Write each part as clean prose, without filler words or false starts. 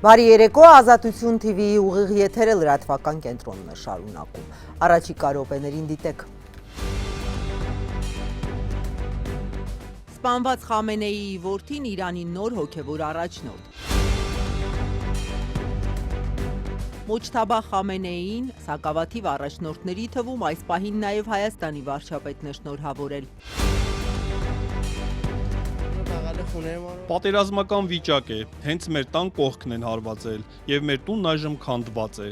Բարի երեկո, Ազատություն TV-ի ուղիղ եթերը լրատվական կենտրոնն է շարունակում։ Առաջիկա րոպեներին դիտեք։ Սպանված Խամենեիի որդին Իրանի նոր հոգևոր առաջնորդ։ Մոջթաբա Խամենեիին սակավաթիվ առաջնորդների թվում այս պահին նաև Հայաստանի վարչապետն է շնորհավորել։ Պատերազմական վիճակ է, հենց մեր տան կողքն են հարվածել, և մեր տունն այժմ քանդված է։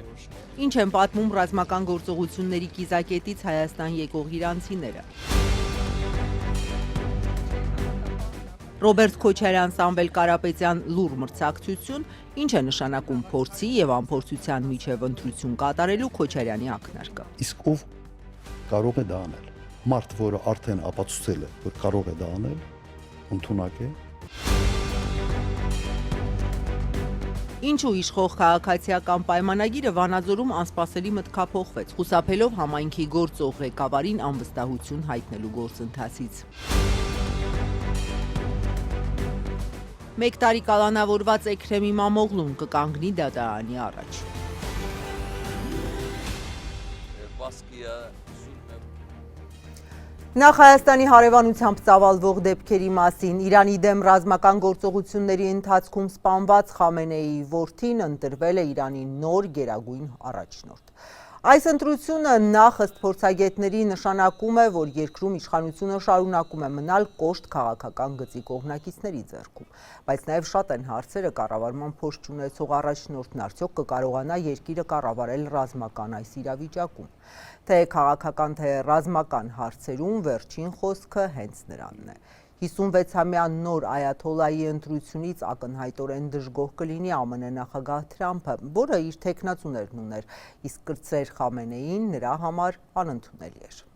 Ինչ են պատմում ռազմական գործողությունների կիզակետից Հայաստան եկող իրանցիները։ Ռոբերտ Քոչարյան, Սամվել Կարապետյան լուր մրցակցություն, ինչ է նշանակում փորձի և անփորձության միջև ընտրություն կատարելու Քոչարյանի ակնարկը։ Իսկ ով կարող է դա անել։ Մարդ, որը արդեն ապացուցել է, որ կարող է դա անել, ընդունակ է։ Ինչու իշխող քաղաքացիական պայմանագիրը Վանաձորում անսպասելի մտքափոխվեց, խուսափելով համայնքի գործող ղեկավարին անվստահություն հայտնելու գործընթացից։ Մեկ տարի կալանավորված Էքրեմի Մամօղլուն կկանգնի դատարանի առաջ։ Նախ Հայաստանի հարևանությամբ ծավալվող դեպքերի մասին Իրանի դեմ ռազմական գործողությունների ընթացքում սպանված Խամենեիի որդին ընտրվել է Իրանի նոր գերագույն առաջնորդ։ Այս ընտրությունը նախ ըստ փորձագետների նշանակում է, որ երկրում իշխանությունը շարունակում է մնալ կոշտ քաղաքական գծի կողմնակիցների ձեռքում, բայց նաև շատ են հարցերը կառավարման փորձ չունեցող առաջնորդն արդյոք կկարողանա երկիրը կառավարել ռազմական այս իրավիճակում։ Թե քաղաքական, թե ռազմական հարցերում վերջին խոսքը հենց նրանն է։ 56-ամյա նոր այաթոլլայի ընտրությունից ակնհայտորեն դժգոհ կլինի ԱՄՆ նախագահ Թրամփը, որը իր թեկնածուներն ուներ, իսկ կրտսեր Խամենեին նրա համար անընդունելի էր։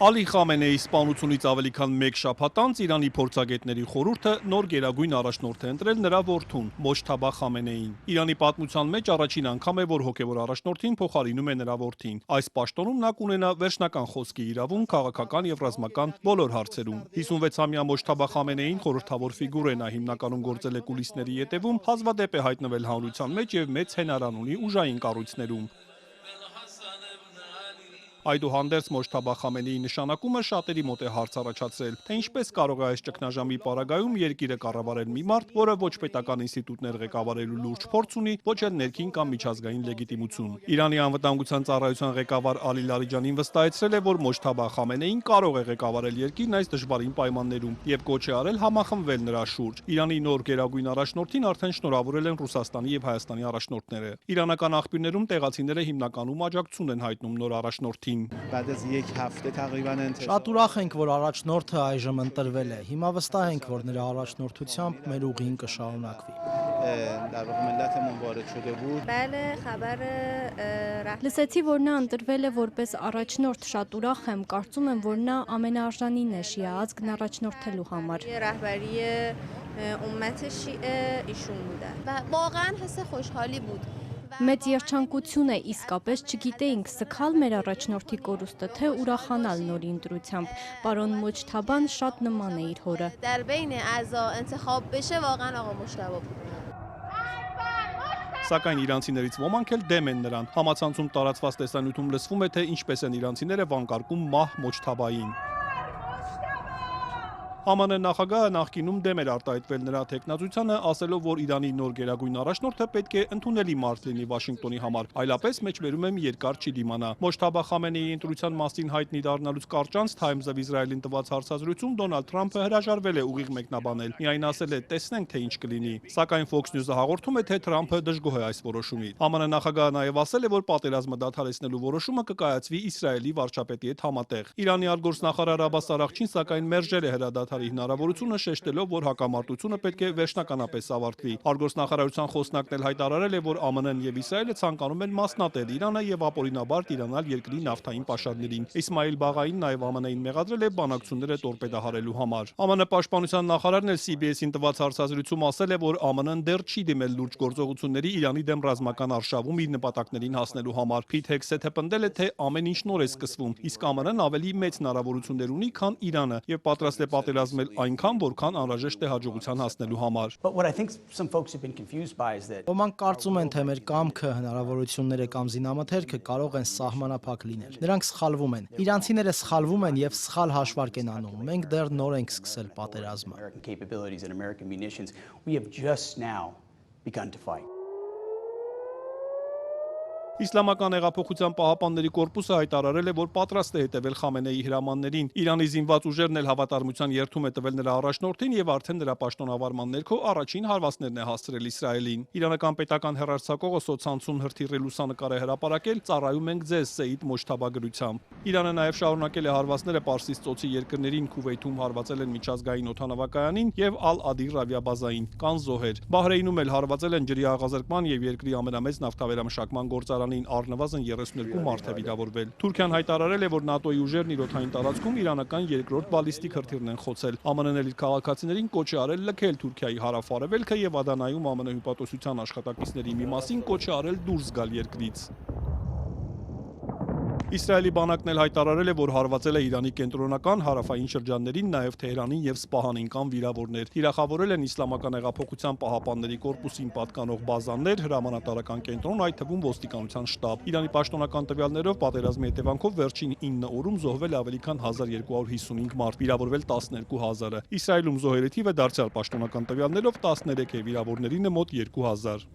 Ալի Խամենեիի սպանությունից ավելի քան մեկ շաբաթ անց Իրանի փորձագետների խորհուրդը նոր գերագույն առաջնորդ է ընտրել նրա որդուն՝ Մոջթաբա Խամենեիին։ Իրանի պատմության մեջ առաջին անգամ է, որ հոգևոր առաջնորդին փոխարինում է նրա որդին։ Այս պաշտոնում նա կունենա վերջնական խոսքի իրավունք քաղաքական եւ ռազմական բոլոր հարցերում։ 56-ամյա Մոջթաբա Խամենեին խորհրդավոր ֆիգուր է, նա հիմնականում գործել է կուլիսների ետևում, հազվադեպ է հայտնվել հանրության մեջ եւ մեծ հենարան ունի ուժային կառույցներում։ Այդուհանդերձ Մոջթաբա Խամենեիի նշանակումը շատերի մոտ է հարց առաջացրել, թե ինչպես կարող է այս ճգնաժամի պարագայում երկիրը կառավարել մի մարդ, որը ոչ պետական ինստիտուտներ ղեկավարելու լուրջ փորձ ունի, ոչ էլ ներքին կամ միջազգային լեգիտիմություն։ Իրանի անվտանգության ծառայության ղեկավար Ալի Լարիջանին վստահեցրել է, որ Մոջթաբա Խամենեին կարող է ղեկավարել երկիրն այս դժվարին պայմաններում եւ կոչ է արել համախմբվել նրա շուրջ։ Իրանի նոր գերագույն առաջնորդին արդեն շնորհավորել են Ռուսաստանի եւ Հայաստանի առաջնորդները։ Իրանական աղբյուրներում տեղացիները հիմնականում աջակցություն են հայտնում նոր առաջնորդին։ Շատ ուրախ ենք, որ առաջնորդը այժմ ընտրվել է։ Հիմա վստահ ենք, որ նրա առաջնորդությամբ մեր ուղին կշարունակվի։ Լսեցի, որ նա ընտրվել է որպես առաջնորդ, շատ ուրախ եմ, կարծում եմ, որ նա ամենաարժանին է շիա ազգն առաջնորդելու համար։ Մեծ երջանկություն է, իսկապես չգիտեինք սգալ մեր առաջնորդի կորուստը, թե ուրախանալ նոր ընտրությամբ։ Պարոն Մոջթաբան շատ նման է իր հորը։ Սակայն իրանցիներից ոմանք էլ դեմ են նրան։ Համացանցում տարածված տեսանյութում լսվում է, թե ինչպես են իրանցիները վանկարկում մահ Մոջթաբային։ ԱՄՆ նախագահը նախկինում դեմ էր արտահայտվել նրա թեկնածությանը, ասելով, որ Իրանի նոր գերագույն առաջնորդը պետք է ընդունելի մարդ լինի Վաշինգտոնի համար, այլապես մեջբերում եմ երկար չի դիմանա։ Մոջթաբա Խամենեիի ընտրության մասին հայտնի դառնալուց կարճ անց Times of Israel-ին տված հարցազրույցում Դոնալդ Թրամփը հրաժարվել է ուղիղ մեկնաբանել, միայն ասել է՝ տեսնենք, թե ինչ կլինի։ Սակայն Fox News-ը հաղորդում է, թե Թրամփը դժգոհ է այս որոշումից։ ԱՄՆ նախագահը նաև ասել է, որ պատերազմը դադարեցնելու որոշումը կկայացվի Իսրայելի վարչապետի հետ համատեղ։ Իրանի արտգործնախարար Աբբաս Արաղչին սակայն մերժել է հրադադարի հնարավորությունը, շեշտելով, որ հակամարտությունը պետք է վերջնականապես ավարտվի։ Արտգործնախարարության խոսնակն էլ հայտարարել է, որ ԱՄՆ-ն եւ Իսրայելը ցանկանում են մասնատել Իրանը եւ ապօրինաբար տիրանալ երկրի նավթային պաշարներին։ Իսմայիլ Բաղային նաև ԱՄՆ-ին մեղադրել է բանակցությունները տորպեդահարելու համար։ ԱՄՆ պաշտպանության նախարարն էլ CBS-ին տված հարցազրույցում ասել է, որ ԱՄՆ-ն դեռ չի դիմել լուրջ գործողությունների Իրանի դեմ ռազմական արշավում իր նպատակներին հասնելու համար։ Փիթ Հեքսեթը պնդել է, թե ամեն ինչ նոր է սկսվում, իսկ ԱՄՆ-ն ավելի մեծ հնարավորություններ ունի, քան Իրանը եւ պատրաստ է պատերազմի պատերազմել այնքան, որքան անհրաժեշտ է հաջողության հասնելու համար։ But what I think some folks have been confused by is that Ոմանք կարծում են, թե մեր կամքը, հնարավորությունները կամ զինամթերքը կարող են սահմանափակ լինել։ Նրանք սխալվում են։ Իրանցիները սխալվում են եւ սխալ հաշվարկ են անում։ Մենք դեռ նոր ենք սկսել պատերազմը։ American capabilities and American munitions, we have just now begun to fight. Իսլամական հեղափոխության պահապանների կորպուսը հայտարարել է, որ պատրաստ է հետևել Խամենեի հրամաններին։ Իրանի զինված ուժերն էլ հավատարմության երթում է տվել նրա առաջնորդին եւ արդեն նրա պաշտոնավարման ներքո առաջին հարվածներն է հասցրել Իսրայելին։ Իրանական պետական հեռարձակողը սոցցանցում հրթիռի լուսանկար է հրապարակել «Ծառայում ենք ձեզ» Սեյիդ Մոջթաբա գրությամբ։ Իրանը նաեւ շարունակել է հարվածները Պարսից ծոցի երկրներին, Քուվեյթում հարվածել են միջազգային օդանավակայանին եւ Ալ-Ադիր ավիաբազային, կան զոհեր։ Բահրեյնում էլ հարվածել են ջրի աղազրկման եւ երկրի ամենամեծ նավթավերամշակման գործարանին առնվազն 32 մարդ է վիրավորվել։ Թուրքիան հայտարարել է, որ ՆԱՏՕ-ի ուժերն իր օդային տարածքում իրանական երկրորդ բալիստիկ հրթիռն են խոցել։ ԱՄՆ-ն էլ իր քաղաքացիներին կոչ է արել լքել Թուրքիայի հարավ-արևելքը եւ Ադանայում ԱՄՆ հյուպատոսության աշխատակիցների մի մասին կոչ է արել դուրս գալ երկրից։ Իսրայելի բանակն էլ հայտարարել է, որ հարվածել է Իրանի կենտրոնական հարավային շրջաններին, նաև Թեհրանին եւ Սպահանին կան վիրավորներ։ Թիրախավորել են Իսլամական հեղափոխության պահապանների կորպուսին պատկանող բազաներ, հրամանատարական կենտրոն, այդ թվում ոստիկանության շտաբ։ Իրանի պաշտոնական տվյալներով պատերազմի հետևանքով վերջին 9 օրում զոհվել է ավելի քան 1255 մարդ, վիրավորվել 12000-ը։ Իսրայելում զոհերի թիվը դարձյալ պաշտոնական տվյալներով 13 է, վիրավորներինը մոտ 2000։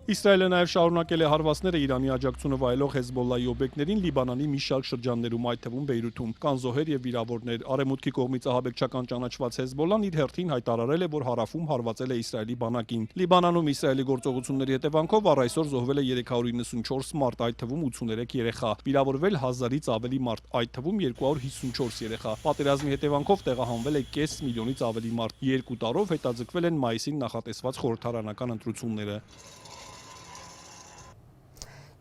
Իսրայելը նաև շարունակել է հարվածները Իրանի աջակցությունը վայելող Հեզբոլլայի օբյեկտներին Լիբանանի մի շարք շրջաններում, այդ թվում Բեյրութում։ Կան զոհեր եւ վիրավորներ։ Արևմուտքի կողմից ահաբեկչական ճանաչված Հեզբոլլան իր հերթին հայտարարել է, որ հարավում հարվածել է Իսրայելի բանակին։ Լիբանանում Իսրայելի գործողությունների հետևանքով առ այսօր զոհվել է 394 մարդ, այդ թվում 83 երեխա։ Վիրավորվել 1000-ից ավելի մարդ, այդ թվում 254 երեխա։ Պատերազմի հետևանքով տեղահանվել է կես միլիոնից ավելի մարդ։ 2 տարով հետաձգվել են մայիսին նախատեսված խորհրդարանական ընտրությունները։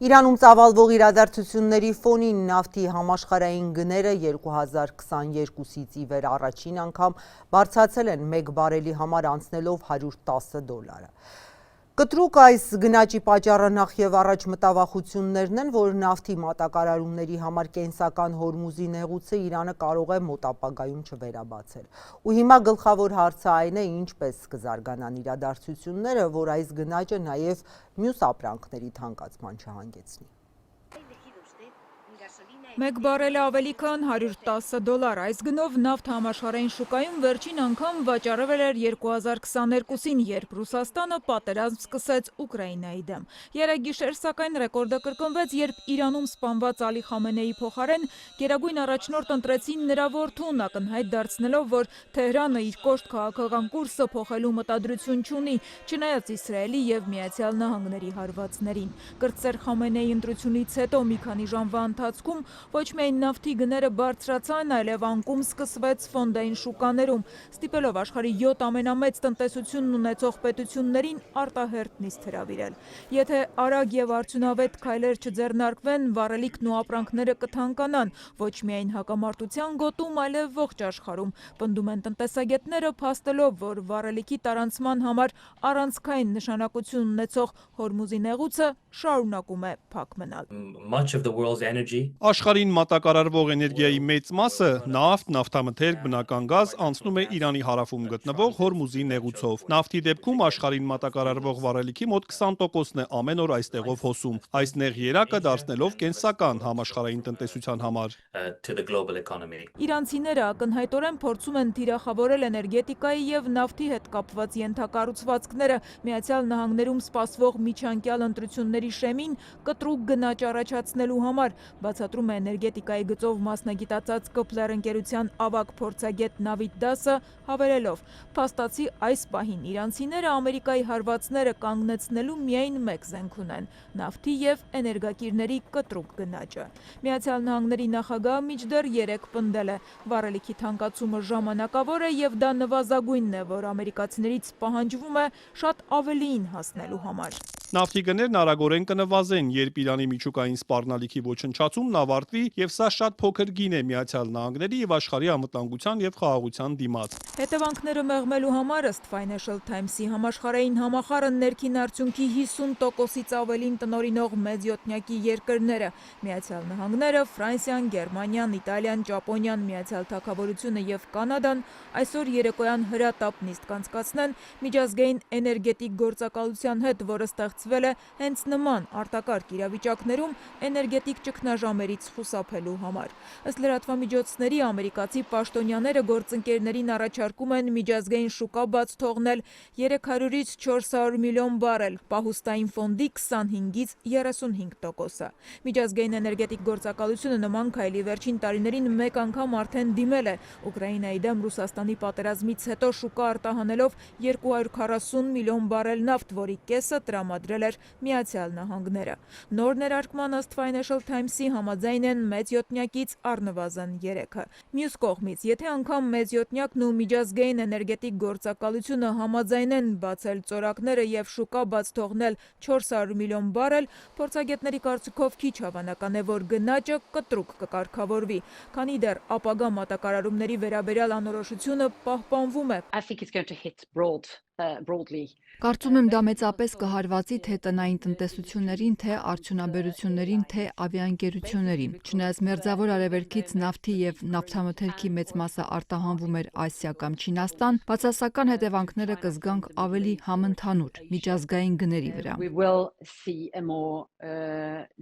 Իրանում ծավալվող իրադարձությունների ֆոնին նավթի համաշխարհային գները 2022-ից ի վեր առաջին անգամ բարձրացել են 1 բարելի համար անցնելով $110։ Կտրուկ այս գնաճի պատճառը նախ եւ առաջ մտավախություններն են, որ նավթի մատակարարումների համար կենսական Հորմուզի նեղուցը Իրանը կարող է մոտ ապագայում չվերաբացել։ Ու հիմա գլխավոր հարցը այն է, ինչպես կզարգանան իրադարձությունները, որ այս գնաճը նաեւ մյուս ապրանքների թանկացման չհանգեցնի։ 1 բարելը ավելի քան $110։ Այս գնով նավթ համաշխարհային շուկայում վերջին անգամ վաճառվել էր 2022-ին, երբ Ռուսաստանը պատերազմ սկսեց Ուկրաինայի դեմ։ Երեգիշեր սակայն ռեկորդը կրկնվեց, երբ Իրանում սպանված Ալի Խամենեիի փոխարեն գերագույն առաջնորդ ընտրեցին նրա որդուն, ակնհայտ դարձնելով, որ Թեհրանը իր կոշտ քաղաքական կուրսը փոխելու մտադրություն չունի, չնայած Իսրայելի եւ Միացյալ Նահանգների հարվածներին։ Կրտսեր Խամենեիի ընտրությունից հետո մի քանի ժամվա ընթացքում ոչ միայն նավթի գները բարձրացան, այլև անկում սկսվեց ֆոնդային շուկաներում, ստիպելով աշխարհի 7 ամենամեծ տնտեսությունն ունեցող պետություններին արտահերթ նիստ հրավիրել։ Եթե արագ եւ արդյունավետ քայլեր չձեռնարկվեն, վառելիքն ու ապրանքները կթանկանան, ոչ միայն հակամարտության գոտում, այլև ողջ աշխարհում, պնդում են տնտեսագետները, փաստելով, որ վառելիքի տարանցման համար առանցքային նշանակություն ունեցող Հորմուզի նեղուցը շարունակում է փակ մնալ։ Աշխարհին մատակարարվող էներգիայի մեծ մասը նավթ, նավթամթերք, բնական գազ անցնում է Իրանի հարավում գտնվող Հորմուզի նեղուցով։ Նավթի դեպքում աշխարհին մատակարարվող վառելիքի մոտ 20%-ն է ամեն օր այստեղով հոսում։ Այս նեղ երակը դարձնելով կենսական համաշխարհային տնտեսության համար։ Իրանցիները ակնհայտորեն փորձում են թիրախավորել էներգետիկայի եւ նավթի հետ կապված ենթակառուցվածքները Միացյալ Նահանգներում սպասվող միջանկյալ ընտրությունների շեմին կտրուկ գնաճ առաջացնելու համար, բացատրում է էներգետիկայի գծով մասնագիտացած Կոփլեր ընկերության ավագ փորձագետ Նավիդ Դասը, հավելելով. փաստացի այս պահին իրանցիները Ամերիկայի հարվածները կանգնեցնելու միայն մեկ զենք ունեն՝ նավթի եւ էներգակիրների կտրուկ գնաճը։ Միացյալ Նահանգների նախագահը մինչդեռ 3 պնդել է. վառելիքի թանկացումը ժամանակավոր է եւ դա նվազագույնն է, որ ամերիկացիներից պահանջվում է շատ ավելիին հասնելու համար։ Նավթի գներն արագորեն կնվազեն, երբ Իրանի միջուկային սպառնալիքի ոչնչացումն ավարտվի, եւ սա շատ փոքր գին է Միացյալ Նահանգների եւ աշխարհի անվտանգության եւ խաղաղության դիմաց։ Հետևանքները մեղմելու համար ըստ Financial Times-ի համաշխարհային համախառն ներքին արդյունքի 50%-ից ավելին տնօրինող մեծ յոթնյակի երկրները՝ Միացյալ Նահանգները, Ֆրանսիան, Գերմանիան, Իտալիան, Ճապոնիան, Միացյալ Թագավորությունը եւ Կանադան այսօր երեկոյան հրատապ նիստ կանցկացնեն միջազգային էներգետիկ գործակալության հետ, որը ստեղծվել է հենց նման արտակարգ իրավիճակներում էներգետիկ ճգնաժամերից խուսափելու համար։ Ըստ լրատվամիջոցների ամերիկացի պաշտոնյաները գործընկերներին առաջարկում են միջազգային շուկա բաց թողնել 300-ից 400 միլիոն բարել, պահուստային ֆոնդի 25-ից 35%-ը։ Միջազգային էներգետիկ գործակալությունը նման քայլի վերջին տարիներին մեկ անգամ արդեն դիմել է Ուկրաինայի դեմ Ռուսաստանի պատերազմից հետո շուկա արտահանելով 240 միլիոն բարել նավթ, որի կեսը տրամադրել էր Միացյալ Նահանգները։ Նոր ներարկման ըստ Financial Times-ի համաձայն են մեծ յոթնյակից առնվազն 3-ը։ Մյուս կողմից, եթե անգամ մեծ յոթնյակն ու միջազգային էներգետիկ գործակալությունը համաձայնեն բացել ծորակները եւ շուկա բաց թողնել 400 միլիոն բարել, փորձագետների կարծիքով քիչ հավանական է, որ գնաճը կտրուկ կկարգավորվի, քանի դեռ ապագա մատակարարումների վերաբերյալ անորոշությունը պահպանվում է։ I think it's going to hit broadly. Կարծում եմ դա մեծապես կհարվածի թե տնային տնտեսություններին, թե արդյունաբերություններին, թե ավիաընկերություններին։ Չնայած մերձավոր արևելքից նավթի եւ նավթամթերքի մեծ մասը արտահանվում էր Ասիա կամ Չինաստան, բացասական հետևանքները կզգանք ավելի համընդհանուր միջազգային գների վրա։ We will see a more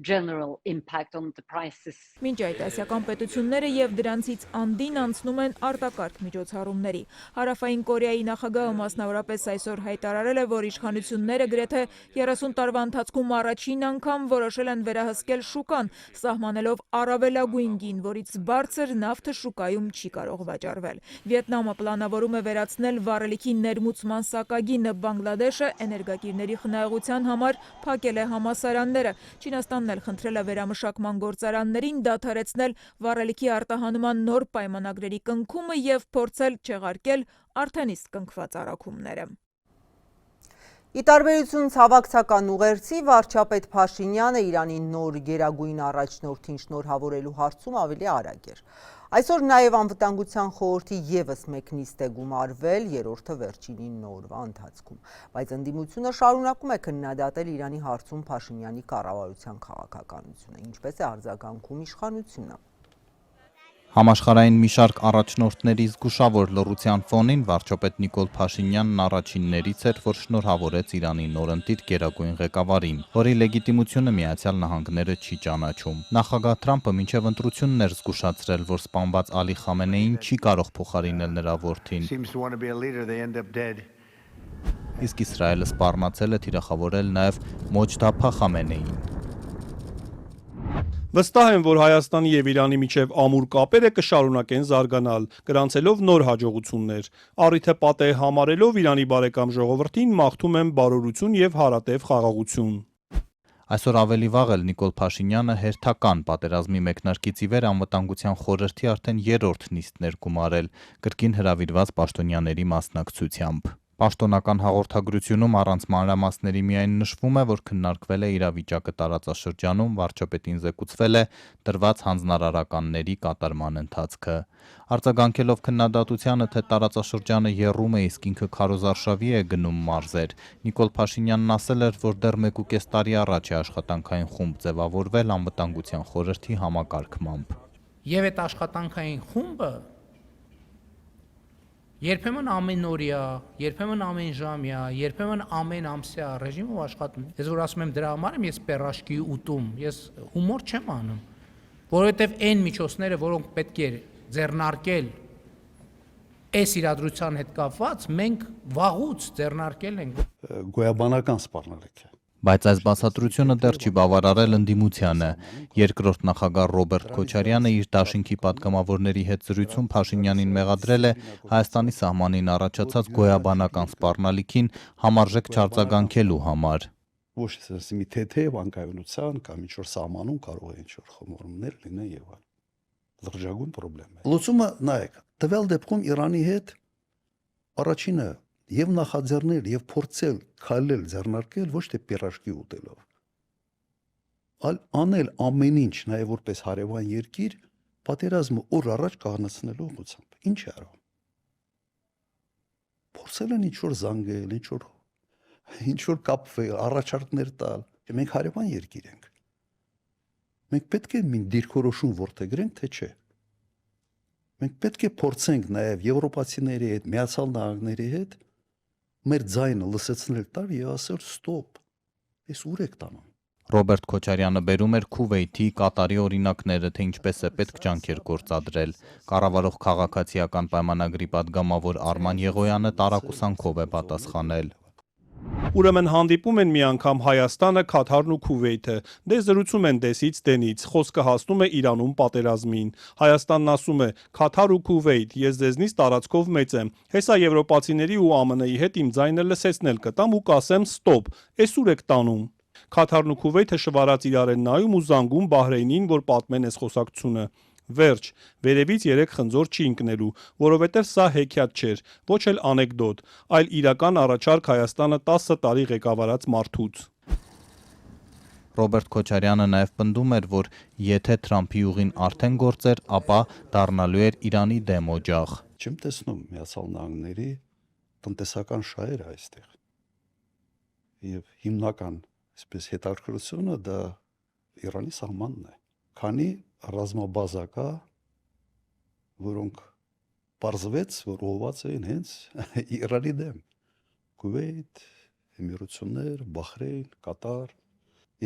general impact on the prices. Մինչ այդ ասիական պետությունները եւ դրանցից անդին անցնում են արտակարգ միջոցառումների։ Հարավային Կորեայի նախագահը մասնավորապես այսօր հայտարարել է, որ իշխանությունները գրեթե 30 տարվա ընթացքում առաջին անգամ որոշել են վերահսկել շուկան, սահմանելով առավելագույն գին, որից բարձր նավթը շուկայում չի կարող վաճառվել։ Վիետնամը պլանավորում է վերացնել վառելիքի ներմուծման սակագինը, Բանգլադեշը էներգակիրների խնայողության համար փակել է համալսարանները։ Չինաստանն էլ խնդրել է վերամշակման գործարաններին դադարեցնել վառելիքի արտահանման նոր պայմանագրերի կնքումը եւ փորձել չեղարկել արդեն իսկ կնքված առաքումները։ Ի տարբերություն ցավակցական ուղերձի, վարչապետ Փաշինյանը Իրանի նոր գերագույն առաջնորդին շնորհավորելու հարցում ավելի արագ էր։ Այսօր նաև անվտանգության խորհրդի ևս մեկ նիստ է գումարվել երրորդը վերջին 9 օրվա ընթացքում, բայց ընդդիմությունը շարունակում է քննադատել Իրանի հարցում Փաշինյանի կառավարության քաղաքականությունը, ինչպես է արձագանքում իշխանությունը։ Համաշխարհային մի շարք առաջնորդների զգուշավոր լռության ֆոնին վարչապետ Նիկոլ Փաշինյանն առաջիններից էր, որ շնորհավորեց Իրանի նորընտիր գերագույն ղեկավարին, որի լեգիտիմությունը Միացյալ Նահանգները չի ճանաչում։ Նախագահ Թրամփը մինչև ընտրությունն էր զգուշացրել, որ սպանված Ալի Խամենեին չի կարող փոխարինել նրա որդին։ Իսկ Իսրայելը սպառնացել է թիրախավորել նաև Մոջթաբա Խամենեին։ Վստահ եմ, որ Հայաստանի եւ Իրանի միջև ամուր կապերը կշարունակեն զարգանալ, գրանցելով նոր հաջողություններ։ Առիթը պատեհ համարելով Իրանի բարեկամ ժողովրդին մաղթում եմ բարօրություն եւ հարատև խաղաղություն։ Այսօր ավելի վաղ էլ Նիկոլ Փաշինյանը հերթական պատերազմի մեկնարկից ի վեր անվտանգության խորհրդի արդեն երրորդ նիստներ գումարել, կրկին հրավիրված պաշտոնյաների մասնակցությամբ։ Պաշտոնական հաղորդագրությունում առանց մանրամասների միայն նշվում է, որ քննարկվել է իրավիճակը տարածաշրջանում, վարչապետին զեկուցվել է տրված հանձնարարականների կատարման ընթացքը։ Արձագանքելով քննադատությանը, թե տարածաշրջանը եռում է, իսկ ինքը քարոզարշավի է գնում մարզեր, Նիկոլ Փաշինյանն ասել էր, որ դեռ 1.5 տարի առաջ է աշխատանքային խումբ ձևավորվել անվտանգության խորհրդի համակարգմամբ։ Եվ այդ աշխատանքային խումբը երբեմն ամեն օրյա, երբեմն ամեն ժամյա, երբեմն ամեն ամսյա ռեժիմով աշխատում։ Ես որ ասում եմ դրա համար եմ ես պերաշկի ուտում, ես հումոր չեմ անում, որովհետև այն միջոցները, որոնք պետք է ձեռնարկել այս իրադրության հետ կապված, մենք վաղուց ձեռնարկել ենք։ Գոյաբանական սպառնալիք է։ Բայց այս բացատրությունը դեռ չի բավարարել ընդդիմությանը։ Երկրորդ նախագահ Ռոբերտ Քոչարյանը իր դաշինքի պատգամավորների հետ զրույցում Փաշինյանին մեղադրել է Հայաստանի սահմանին առաջացած գոյաբանական սպառնալիքին համարժեք չարձագանքելու համար։ Ոչ թե մի թեթև անկայունության կամ ինչ-որ սահմանում կարող է ինչ-որ խմորումներ լինեն եւ այլն։ Լրջագույն խնդրեմ է։ Լուծումը նայեք, տվյալ դեպքում Իրանի հետ առաջինը եւ նախաձեռնել եւ փորձել քայլել ձեռնարկել ոչ թե պիրաժկի ուտելով, այլ անել ամեն ինչ, նաեւ որպես հարևան երկիր, պատերազմը օր առաջ կանգնեցնելու ուղղությամբ։ Ինչ է արվում։ Փորձել են ինչ-որ զանգել, ինչ-որ կապվել, առաջարկներ տալ։ Մենք հարևան երկիր ենք։ Մենք պետք է մի դիրքորոշում որդեգրենք, թե չէ։ Մենք պետք է փորձենք նաև եվրոպացիների հետ, Միացյալ Նահանգների հետ մեր ձայնը լսեցնել տալ եւ ասել ստոպ։ Էս ուր եք տանում։ Ռոբերտ Քոչարյանը բերում էր Քուվեյթի, Կատարի օրինակները, թե ինչպես է պետք ջանքեր գործադրել։ Կառավարող քաղաքացիական պայմանագրի падգամավոր Արման Եղոյանը տարակուսանքով է պատասխանել։ Ուրեմն հանդիպում են մի անգամ Հայաստանը, Քաթարն ու Քուվեյթը։ Դե զրուցում են դեսից դենից, խոսքը հասնում է Իրանում պատերազմին։ Հայաստանն ասում է՝ Քաթար ու Քուվեյթ, ես ձեզնից տարածքով մեծ եմ։ Հեսա եվրոպացիների ու ԱՄՆ-ի հետ իմ ձայնը լսեցնել կտամ ու կասեմ ստոպ, էս ուր եք տանում։ Քաթարն ու Քուվեյթը շվարած իրար են նայում ու զանգում Բահրեյնին, որ պատմեն այս խոսակցությունը։ Վերջ, վերևից 3 խնձոր չի ընկնելու, որովհետև սա հեքիաթ չէր, ոչ էլ անեկդոտ, այլ իրական առաջարկ Հայաստանը 10 տարի ղեկավարած մարդուց։ Ռոբերտ Քոչարյանը նաև պնդում էր, որ եթե Թրամփի ուղին արդեն գործեր, ապա դառնալու էր Իրանի դեմ օջախ։ Չեմ տեսնում Միացյալ Նահանգների տնտեսական շահերը այստեղ։ Եվ հիմնական, այսպես հետաքրքրությունը դա Իրանի սահմանն է։ Քանի ռազմաբազա կա, որոնք պարզվեց, որ ուղղված էին հենց Իրանի դեմ։ Քուվեյթ, Էմիրություններ, Բահրեյն, Կատար։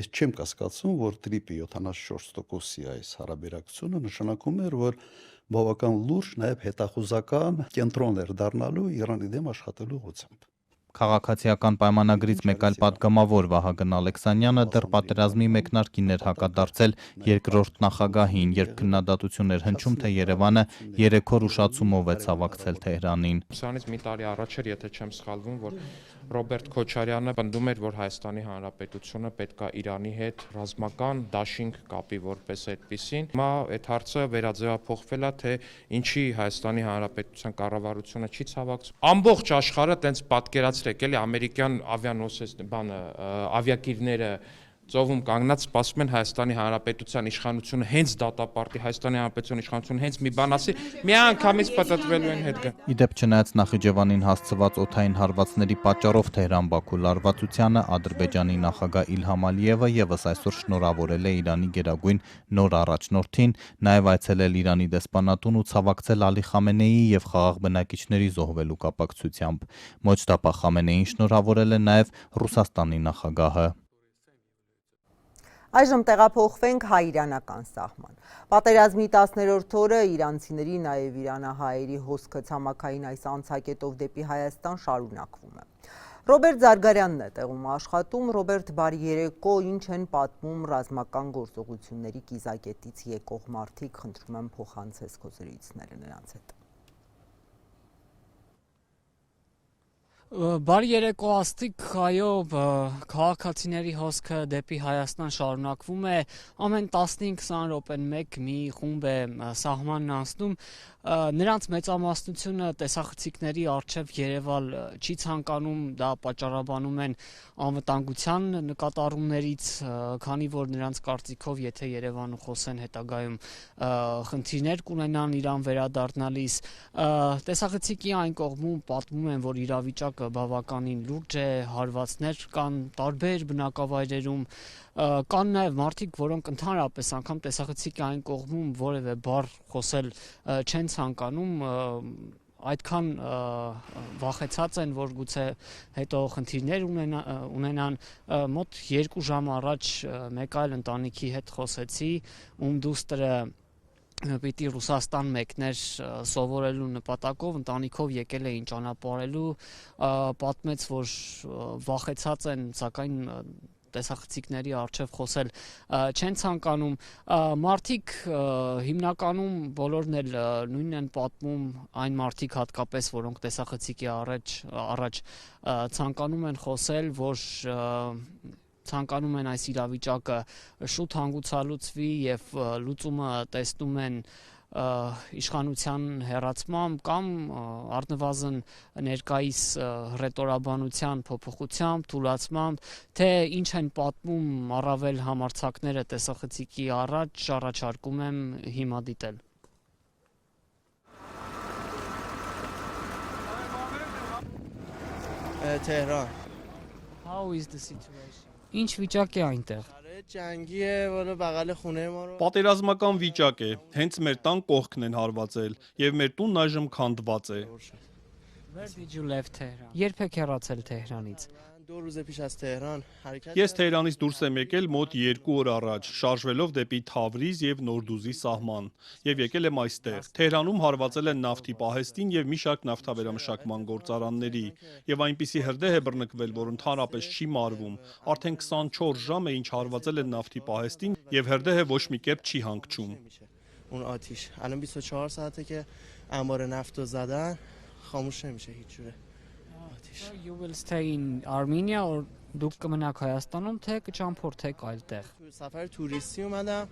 Ես չեմ կասկածում, որ տրիպի 74%-ի այս հարաբերակցությունը նշանակում էր, որ բավական լուրջ նաև հետախուզական կենտրոն էր դառնալու Իրանի դեմ աշխատելու ուղղությամբ։ Քաղաքացիական պայմանագրից մեկ այլ падգամավոր Վահագն Ալեքսանյանը դեռ պատերազմի մեկնարկին էր հակադարձել երկրորդ նախագահին, երբ քննադատություն էր հնչում, թե Երևանը 3 օր ուշացումով է ցավակցել Թեհրանին։ Սրանից մի տարի առաջ էր, եթե չեմ սխալվում, որ Ռոբերտ Քոչարյանը պնդում էր, որ Հայաստանի Հանրապետությունը պետք է Իրանի հետ ռազմական դաշինք կապի որպես այդպիսին։ Հիմա այդ հարցը վերաձևափոխվել է, թե ինչի Հայաստանի Հանրապետության կառավարությունը չի ցավակցում։ Ամբողջ աշխարհը տենց պատկերացրեք, էլի ամերիկյան ավիակիրները ծովում կանգնած սպասում են Հայաստանի Հանրապետության իշխանությունը հենց դատապարտի, Հայաստանի Հանրապետության իշխանությունը հենց մի բան ասի, միանգամից պատտվելու են հետ գա։ Իդեպ չնայած Նախիջևանին հասցված օդային հարվածների պատճառով Թեհրան-Բաքու լարվածությանը Ադրբեջանի նախագահ Իլհամ Ալիևը եւս այսօր շնորհավորել է Իրանի գերագույն նոր առաջնորդին, նաեւ այցելել Իրանի դեսպանատուն ու ցավակցել Ալի Խամենեիի եւ խաղաղ բնակիչների զոհվելու կապակցությամբ։ Մոջտաբա Խամենեին շնորհավորել է նաեւ Ռուսաստանի նախագահը։ Այժմ տեղափոխվենք հայ-իրանական սահման։ Պատերազմի 10-րդ օրը իրանցիների, նաև իրանահայերի հոսքը ցամաքային այս անցակետով դեպի Հայաստան շարունակվում է։ Ռոբերտ Զարգարյանն է տեղում աշխատում։ Ռոբերտ, բարի երեկո, ինչ են պատմում ռազմական գործողությունների կիզակետից եկող մարդիկ, խնդրում եմ փոխանցես քո զրույցները նրանց հետ։ Բարի երեկո Աստիկ, այո, քաղաքացիների հոսքը դեպի Հայաստան շարունակվում է, ամեն 15-20 րոպեն մեկ մի խումբ է սահմանն անցնում, նրանց մեծամասնությունը տեսախցիկների առջև երևալ չի ցանկանում, դա պատճառաբանում են անվտանգության նկատառումներից, քանի որ նրանց կարծիքով, եթե Երևանը խոսեն հետագայում խնդիրներ կունենան Իրան վերադառնալիս, տեսախցիկի այն կողմում պատմում են, որ իրավիճակը բավականին լուրջ է, հարվածներ կան տարբեր բնակավայրերում, կան նաև մարդիկ, որոնք ընդհանրապես անգամ տեսախցիկի այն կողմում որևէ բառ խոսել չեն ցանկանում, այդքան վախեցած են, որ գուցե հետո խնդիրներ ունենան, մոտ 2 ժամ առաջ մեկ այլ ընտանիքի հետ խոսեցի, ում դուստրը պիտի Ռուսաստան մեկներ սովորելու նպատակով, ընտանիքով եկել էին ճանապարհելու, պատմեց, որ վախեցած են, սակայն տեսախցիկների առջև խոսել չեն ցանկանում, մարդիկ հիմնականում բոլորն էլ նույնն են պատմում, այն մարդիկ հատկապես, որոնք տեսախցիկի առաջ ցանկանում են խոսել, որ ցանկանում են այս իրավիճակը շուտ հանգուցալուծվի եւ լուծումը տեսնում են իշխանության հերացմամբ կամ առնվազն ներկայիս ռետորաբանության փոփոխությամբ, թուլացմամբ, թե ինչ են պատմում առավել համարձակները տեսախցիկի առաջ առաջարկում եմ հիմա դիտել։ Tehran. How is the situation? Ինչ վիճակ է այնտեղ։ جنگی والا بغل خونه ما رو Պատերազմական վիճակ է, հենց մեր տան կողքն են հարվածել, եւ մեր տունն այժմ քանդված է։ Where did you leave Tehran? Երբ եք հեռացել Թեհրանից։ 2 روز پیش از تهران حرکت Ես Թեհրանից դուրս եմ եկել մոտ 2 օր առաջ, շարժվելով դեպի Թավրիզ եւ Նորդուզի սահման, եւ եկել եմ այստեղ։ Թեհրանում հարվածել են նավթի պահեստին եւ մի շարք նավթավերամշակման գործարանների, եւ այնպիսի հրդեհ է բռնկվել, որ ընդհանրապես չի մարվում։ Արդեն 24 ժամ է ինչ հարվածել են նավթի պահեստին եւ հրդեհը ոչ մի կերպ չի հանգչում։ اون آتیش الان 24 ساعته که انبار نفت رو زدن خاموش نمیشه هیچ جوره So you will stay in Armenia or դուք կմնաք Հայաստանում, թե կճամփորդեք այլտեղ։ سفر توریستی اومدم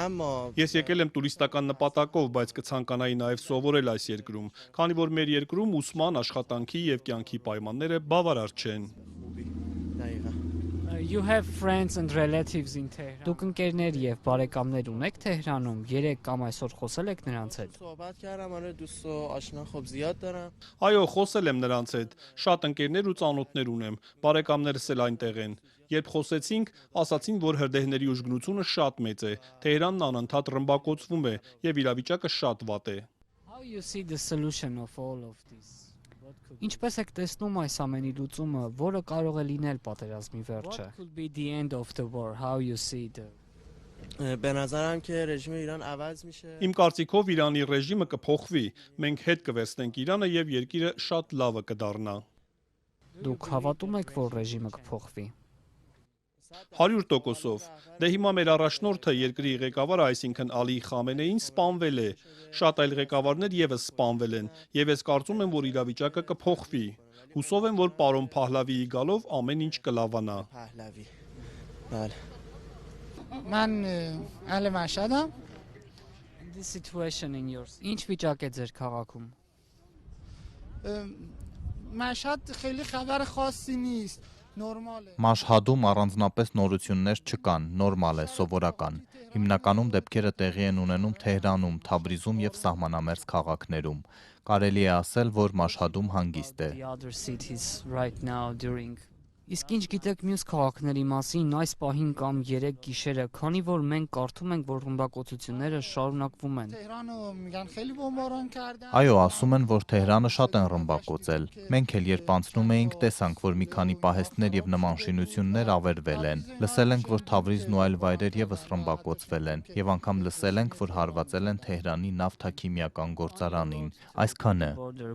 اما Ես եկել եմ տուրիստական նպատակով, բայց կցանկանայի նաև սովորել այս երկրում, քանի որ մեր երկրում ուսման, աշխատանքի եւ կյանքի պայմանները բավարար չեն։ دقیقاً You have friends and relatives in Tehran. Դուք ընկերներ եւ բարեկամներ ունեք Թեհրանում, երեք կամ այսօր խոսել եք նրանց հետ։ صحبت کردم آره دوست و آشنا خب زیاد دارم Այո, խոսել եմ նրանց հետ։ Շատ ընկերներ ու ծանոթներ ունեմ, բարեկամներս էլ այնտեղ են։ Երբ խոսեցինք, ասացին, որ հրդեհների ուժգնությունը շատ մեծ է, Թեհրանն անընդհատ ռմբակոծվում է եւ իրավիճակը շատ վատ է։ How you see the solution of all of this? Ինչպես եք տեսնում այս ամենի լուծումը, որը կարող է լինել պատերազմի վերջը? What could be the end of the war? How you see the به نظرم که رژیم ایران عوض میشه Իմ կարծիքով Իրանի ռեժիմը կփոխվի, մենք հետ կվերցնենք Իրանը եւ երկիրը շատ լավը կդառնա։ Դուք հավատում եք, որ ռեժիմը կփոխվի։ 100%-ով։ Դե հիմա մեր առաջնորդը երկրի ղեկավարը, այսինքն Ալի Խամենեին սպանվել է։ Շատ այլ ղեկավարներ եւս սպանվել են, եւ ես կարծում եմ, որ իրավիճակը կփոխվի։ Հուսով եմ, որ պարոն Փահլավիի գալով ամեն ինչ կլավանա։ پهلوی بله من اهل مشهدم The situation in yours. Ինչ վիճակ է ձեր քաղաքում։ مشهد خیلی خبر خاصی نیست نرماله Մաշհադում առանձնապես նորություններ չկան, նորմալ է, սովորական։ Հիմնականում դեպքերը տեղի են ունենում Թեհրանում, Թավրիզում եւ սահմանամերձ քաղաքներում։ Կարելի է ասել, որ Մաշհադում հանգիստ է։ The other cities right now during Իսկ ինչ գիտեք մյուս քաղաքների մասին այս պահին կամ 3 գիշերը, քանի որ մենք կարդում ենք, որ ռմբակոծությունները շարունակվում են։ تهران رو میگن خیلی بمباران کردن Այո, ասում են, որ Թեհրանը շատ են ռմբակոծել։ Մենք էլ երբ անցնում էինք, տեսանք, որ մի քանի պահեստներ եւ նման շինություններ ավերվել են։ Լսել ենք, որ Թավրիզն ու այլ վայրեր եւս ռմբակոծվել են, եւ անգամ լսել ենք, որ հարվածել են Թեհրանի նավթաքիմիական գործարանին։ Այսքանը։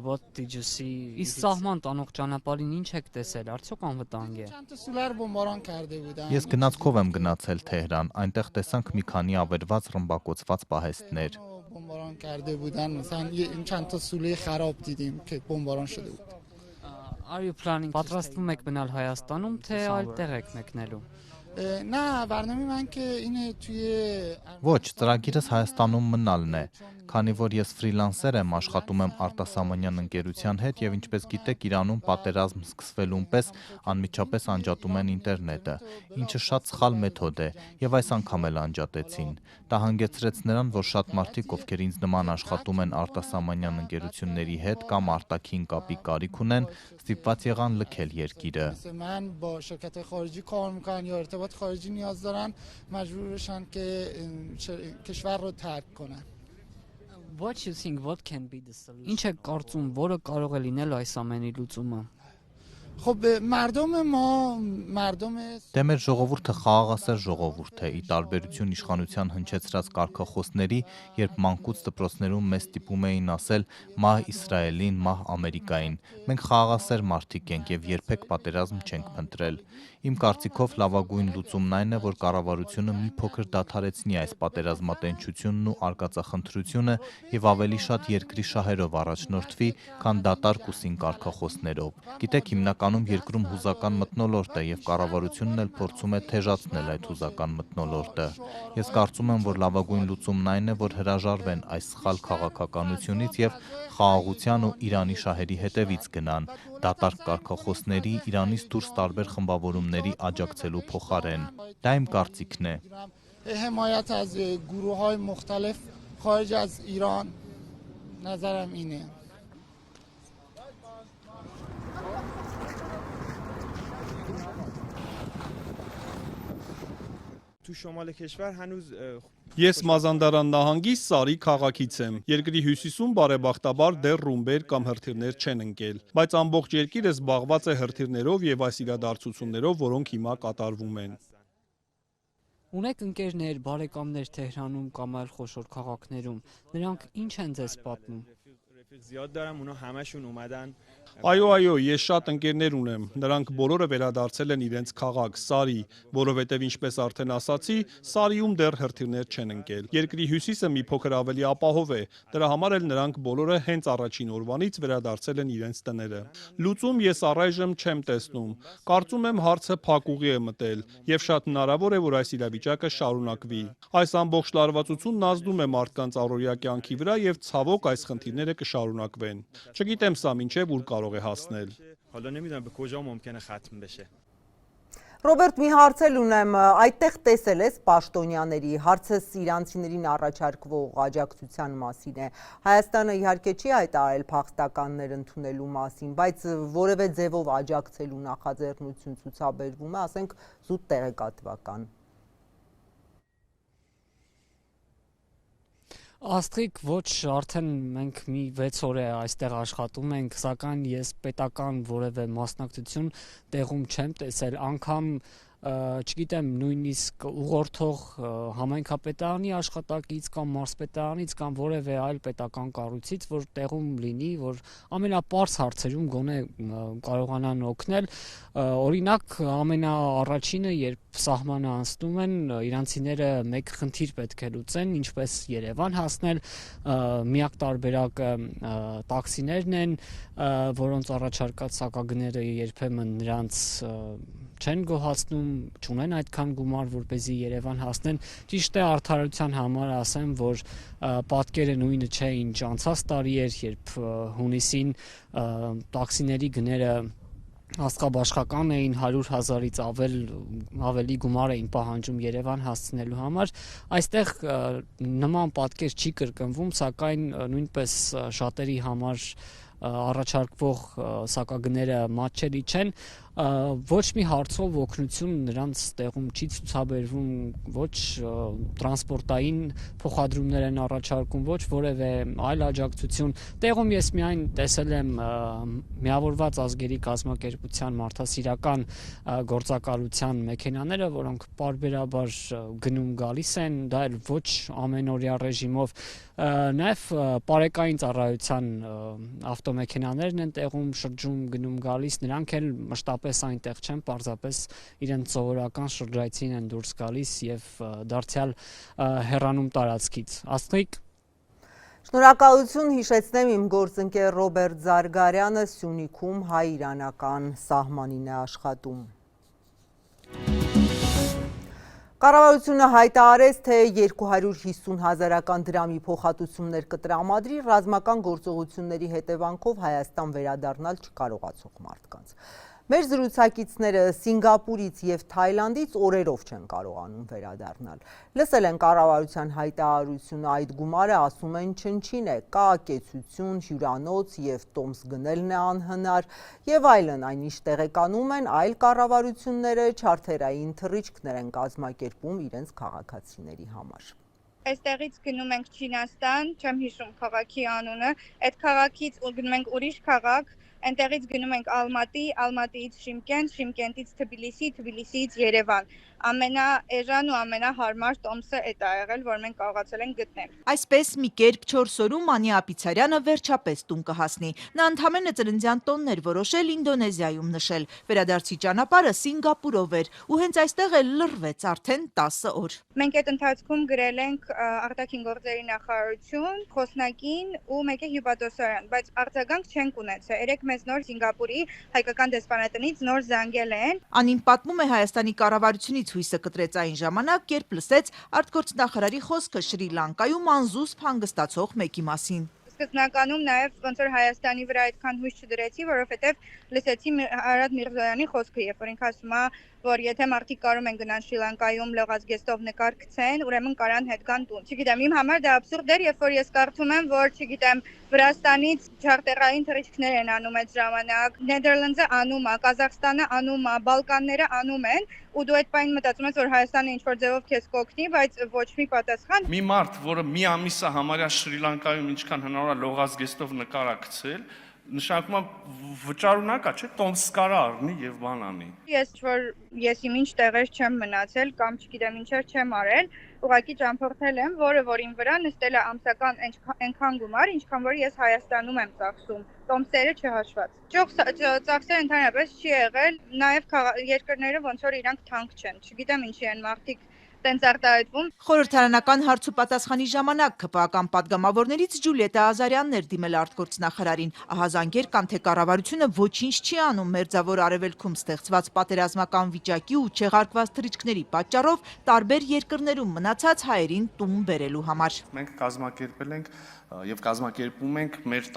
What did you see? Իսկ սահման տանող ճանապարհին ինչ եք տեսել? Արդյոք անվտանգ է։ چند تا سوله رو بمباران کرده بودن Ես գնացքով եմ գնացել Թեհրան, այնտեղ տեսանք մի քանի ավերված ռմբակոծված պահեստներ։ بمباران کرده بودن مثلا چند تا سوله خراب دیدیم که بمباران شده بود Are you planning պատրաստվում եք մնալ Հայաստանում, թե այլտեղ եք մեկնելու։ نه برنامه من که اینه توی Ոչ, ծրագիրս Հայաստանում մնալն է, քանի որ ես ֆրիլանսեր եմ, աշխատում եմ արտասահմանյան ընկերության հետ եւ ինչպես գիտեք, Իրանում պատերազմ սկսվելուն պես անմիջապես անջատում են ինտերնետը, ինչը շատ սխալ մեթոդ է եւ այս անգամ էլ անջատեցին։ Դա հանգեցրեց նրան, որ շատ մարդիկ, ովքեր ինձ նման աշխատում են արտասահմանյան ընկերությունների հետ կամ արտաքին կապի կարիք ունեն, ստիպված եղան լքել երկիրը։ مثل من با شرکت خارجی کار میکنن یا ارتباط خارجی نیاز دارن مجبور بشن که کشور رو ترک کنن What you think what can be the solution? Ինչ եք կարծում, որը կարող է լինել այս ամենի լուծումը։ خب مردم ما مردم Դե մեր ժողովուրդը խաղաղասեր ժողովուրդ է, ի տարբերություն իշխանության հնչեցրած կարգախոսների, երբ մանկուց դպրոցներում մեզ ստիպում էին ասել մահ Իսրայելին, մահ Ամերիկային։ Մենք խաղաղասեր մարդիկ ենք եւ երբեք պատերազմ չենք փնտրել։ Իմ կարծիքով լավագույն լուծումն այն է, որ կառավարությունը մի փոքր դադարեցնի այս պատերազմատենչությունն ու արկածախնդրությունը եւ ավելի շատ երկրի շահերով առաջնորդվի, քան դատարկ ու սին կարգախոսներով։ Գիտեք, հիմնականում երկրում հուզական մթնոլորտ է եւ կառավարությունն էլ փորձում է թեժացնել այդ հուզական մթնոլորտը։ Ես կարծում եմ, որ լավագույն լուծումն այն է, որ հրաժարվեն այս սխալ քաղաքականությունից եւ խաղաղության ու Իրանի շահերի հետևից գնան, դատարկ կարգախոսների, Իրանից դուրս տարբեր խմբավորումների աջակցելու փոխարեն։ Դա իմ կարծիքն է։ حمایت از گروه‌های مختلف خارج از ایران نظرم اینه. تو شمال کشور هنوز Ես Մազանդարան նահանգի Սարի քաղաքից եմ։ Երկրի հյուսիսում բարեբախտաբար դեռ ռումբեր կամ հրթիռներ չեն ընկել, բայց ամբողջ երկիրը զբաղված է հրթիռներով եւ այս իրադարձություններով, որոնք հիմա կատարվում են։ Ունեք ընկերներ, բարեկամներ Թեհրանում կամ այլ խոշոր քաղաքներում, նրանք ինչ են ձեզ պատմում։ زیاد دارم اونا همشون اومدن Այո, ես շատ ընկերներ ունեմ։ Նրանք բոլորը վերադարձել են իրենց քաղաք, Սարի, որովհետև ինչպես արդեն ասացի, Սարիում դեռ հրթիռներ չեն ընկել։ Երկրի հյուսիսը մի փոքր ավելի ապահով է։ Դրա համար էլ նրանք բոլորը հենց առաջին օրվանից վերադարձել են իրենց տները։ Լուծում ես առայժմ չեմ տեսնում։ Կարծում եմ հարցը փակուղի է մտել եւ շատ հնարավոր է, որ այս իրավիճակը շարունակվի։ Այս ամբողջ լարվածությունն ազդում է մարդկանց առօրյա կյանքի վրա եւ ցավոք այս խնդիրները կշարունակվեն։ Չգիտեմ սա մինչեւ ուր կարող է հասնել։ حالا نمیدونم به کجا ممکنه ختم بشه Ռոբերտ, մի հարցել ունեմ, այդտեղ տեսել ես պաշտոնյաների, հարցս իրանցիներին առաջարկվող աջակցության մասին է։ Հայաստանը իհարկե չի հայտարարել փախստականներ ընդունելու մասին, բայց որևէ ձևով աջակցելու նախաձեռնություն ցուցաբերվում է, ասենք զուտ տեղեկատվական։ Աստղիկ ոչ, արդեն մենք մի 6 օր է այստեղ աշխատում ենք, սակայն ես պետական որևէ մասնակցություն տեղում չեմ տեսել, անգամ չգիտեմ, նույնիսկ ուղղորդող համայնքապետարանի աշխատակից կամ մարզպետարանից կամ որևէ այլ պետական կառույցից, որ տեղում լինի, որ ամենապարզ հարցերում գոնե կարողանան օգնել։ Օրինակ, ամենաառաջինը, երբ սահմանը անցնում են, իրանցիները մեկ խնդիր պետք է լուծեն, ինչպես Երևան հասնել, միակ տարբերակը տաքսիներն են, որոնց առաջարկած սակագները երբեմն նրանց չեն գոհացնում, չունեն այդքան գումար, որպեսզի Երևան հասնեն։ Ճիշտ է, արդարության համար ասեմ, որ պատկերը նույնը չէ, ինչ անցած տարի էր, երբ հունիսին տաքսիների գները աստղաբաշխական էին, 100,000-ից ավելի գումար էին պահանջում Երևան հասցնելու համար։ Այստեղ նման պատկեր չի կրկնվում, սակայն նույնպես շատերի համար առաջարկվող սակագները մատչելի չեն, ոչ մի հարցով օգնություն նրանց տեղում չի ցուցաբերվում, ոչ տրանսպորտային փոխադրումներ են առաջարկում, ոչ որևէ այլ աջակցություն։ Տեղում ես միայն տեսել եմ միավորված ազգերի կազմակերպության մարդասիրական գործակալության մեքենաները, որոնք պարբերաբար գնում գալիս են, դա էլ ոչ ամենօրյա ռեժիմով, նաև պարեկային ծառայության ավտոմեքենաներն են տեղում շրջում գնում գալիս, նրանք էլ մշտապես այնտեղ չեն, պարզապես իրենց սովորական շրջայցին են դուրս գալիս եւ դարձյալ հեռանում տարածքից։ Աստղիկ Շնորհակալություն, հիշեցնեմ իմ գործընկեր Ռոբերտ Զարգարյանը Սյունիքում հայ-իրանական սահմանին է աշխատում։ Կառավարությունը հայտարարեց, թե 250,000 դրամի փոխհատուցումներ կտրամադրի ռազմական գործողությունների հետևանքով Հայաստան վերադառնալ չկարողացող մարդկանց։ Մեր զրուցակիցները Սինգապուրից եւ Թայլանդից օրերով չեն կարողանում վերադառնալ։ Լսել են կառավարության հայտարարությունը, այդ գումարը ասում են չնչին է, կա կեցություն, հյուրանոց եւ տոմս գնելն է անհնար եւ այլն, այնիշ տեղեկանում են այլ կառավարությունները չարթերային թռիչքներ են կազմակերպում իրենց քաղաքացիների համար։ Այստեղից գնում ենք Չինաստան, չեմ հիշում քաղաքի անունը, այդ քաղաքից գնում ենք ուրիշ քաղաք, Այնտեղից գնում ենք Ալմատի, Ալմատիից Շիմկենտ, Շիմկենտից Թբիլիսի, Թբիլիսիից Երևան։ Ամենաէժան ու ամենահարմար տոմսը էդ ա եղել, որ մենք կարողացել ենք գտնել։ Այսպես մի կերպ 4 օրում Անի Ապիցարյանը վերջապես տուն կհասնի։ Նա ընդամենը ծննդյան տոնն էր որոշել Ինդոնեզիայում նշել։ Վերադարձի ճանապարհը Սինգապուրով էր ու հենց այստեղ էլ լռվեց արդեն 10 օր։ Մենք այդ ընթացքում գրել ենք արտաքին գործերի նախարարություն, Խոսնակին ու մեկ է հյուպատոսարան, բայց արձագանք չենք ունեցել։ Երեք մեզ նոր Սինգապուրի հայկական դեսպանատնից նոր զանգել են։ Անին պատմում է Հայաստանի կառավարությունից հույսը կտրեց այն ժամանակ, երբ լսեց արտգործնախարարի խոսքը Շրի Լանկայում անզուսպ հանգստացող մեկի մասին։ Սկզբնականում նաև ոնց որ Հայաստանի վրա այդքան հույս չդրեցի, որովհետև լսեցի Արադ Միրզոյանի խոսքը, երբ որ ինքը ասում է, որ եթե մարդիկ կարող են գնան Շրի Լանկայում լողազգեստով նկար գցեն, ուրեմն կարան հետ գան տուն։ Չգիտեմ, իմ համար դա աբսուրդ էր, երբ որ ես կարդում եմ, որ չգիտեմ, Վրաստանից չարտեղային թռիչքներ են անում այդ ժամանակ, Նեդերլանդը անում է, Կազախստանը անում է, Բալկանները անում են, ու դու այդ բան մտածում ես, որ Հայաստանը ինչ-որ ձևով քեզ կօգնի, բայց ոչ մի պատասխան։ Մի մարդ, որը մի ամիսը համարյա Շրի Լանկայում ինչքան հնարավոր է լողազգեստով նկար է գցել, նշանակում է վճարունակ է, չէ՞, տոմս կարա առնի եւ բան անի։ Ես իմ ինչ տեղեր չեմ մնացել կամ չգիտեմ ինչեր չեմ արել, ուղղակի ճամփորդել եմ, որին վրա նստել է ամսական այնքան գումար, ինչքան որ ես Հայաստանում եմ ծախսում, տոմսերը չհաշված։ Ծախսերը ընդհանրապես չի եղել, նաեւ երկրները ոնց որ իրանք թանկ չեն, չգիտեմ ինչի են մարդիկ տենց արտահայտվում։ Խորհրդարանական հարց ու պատասխանի ժամանակ ԿՊԱ-կան падգամավորներից Ջուլիետա Ազարյանն էր դիմել արտգործնախարարին։ Ահա զանգեր կան, թե կառավարությունը ոչինչ չի անում Մերձավոր Արևելքում ստեղծված պատերազմական վիճակի ու չեղարկված թռիչքների պատճառով տարբեր երկրներում մնացած հայերին տուն բերելու համար։ Մենք կազմակերպել ենք եւ կազմակերպում ենք մեր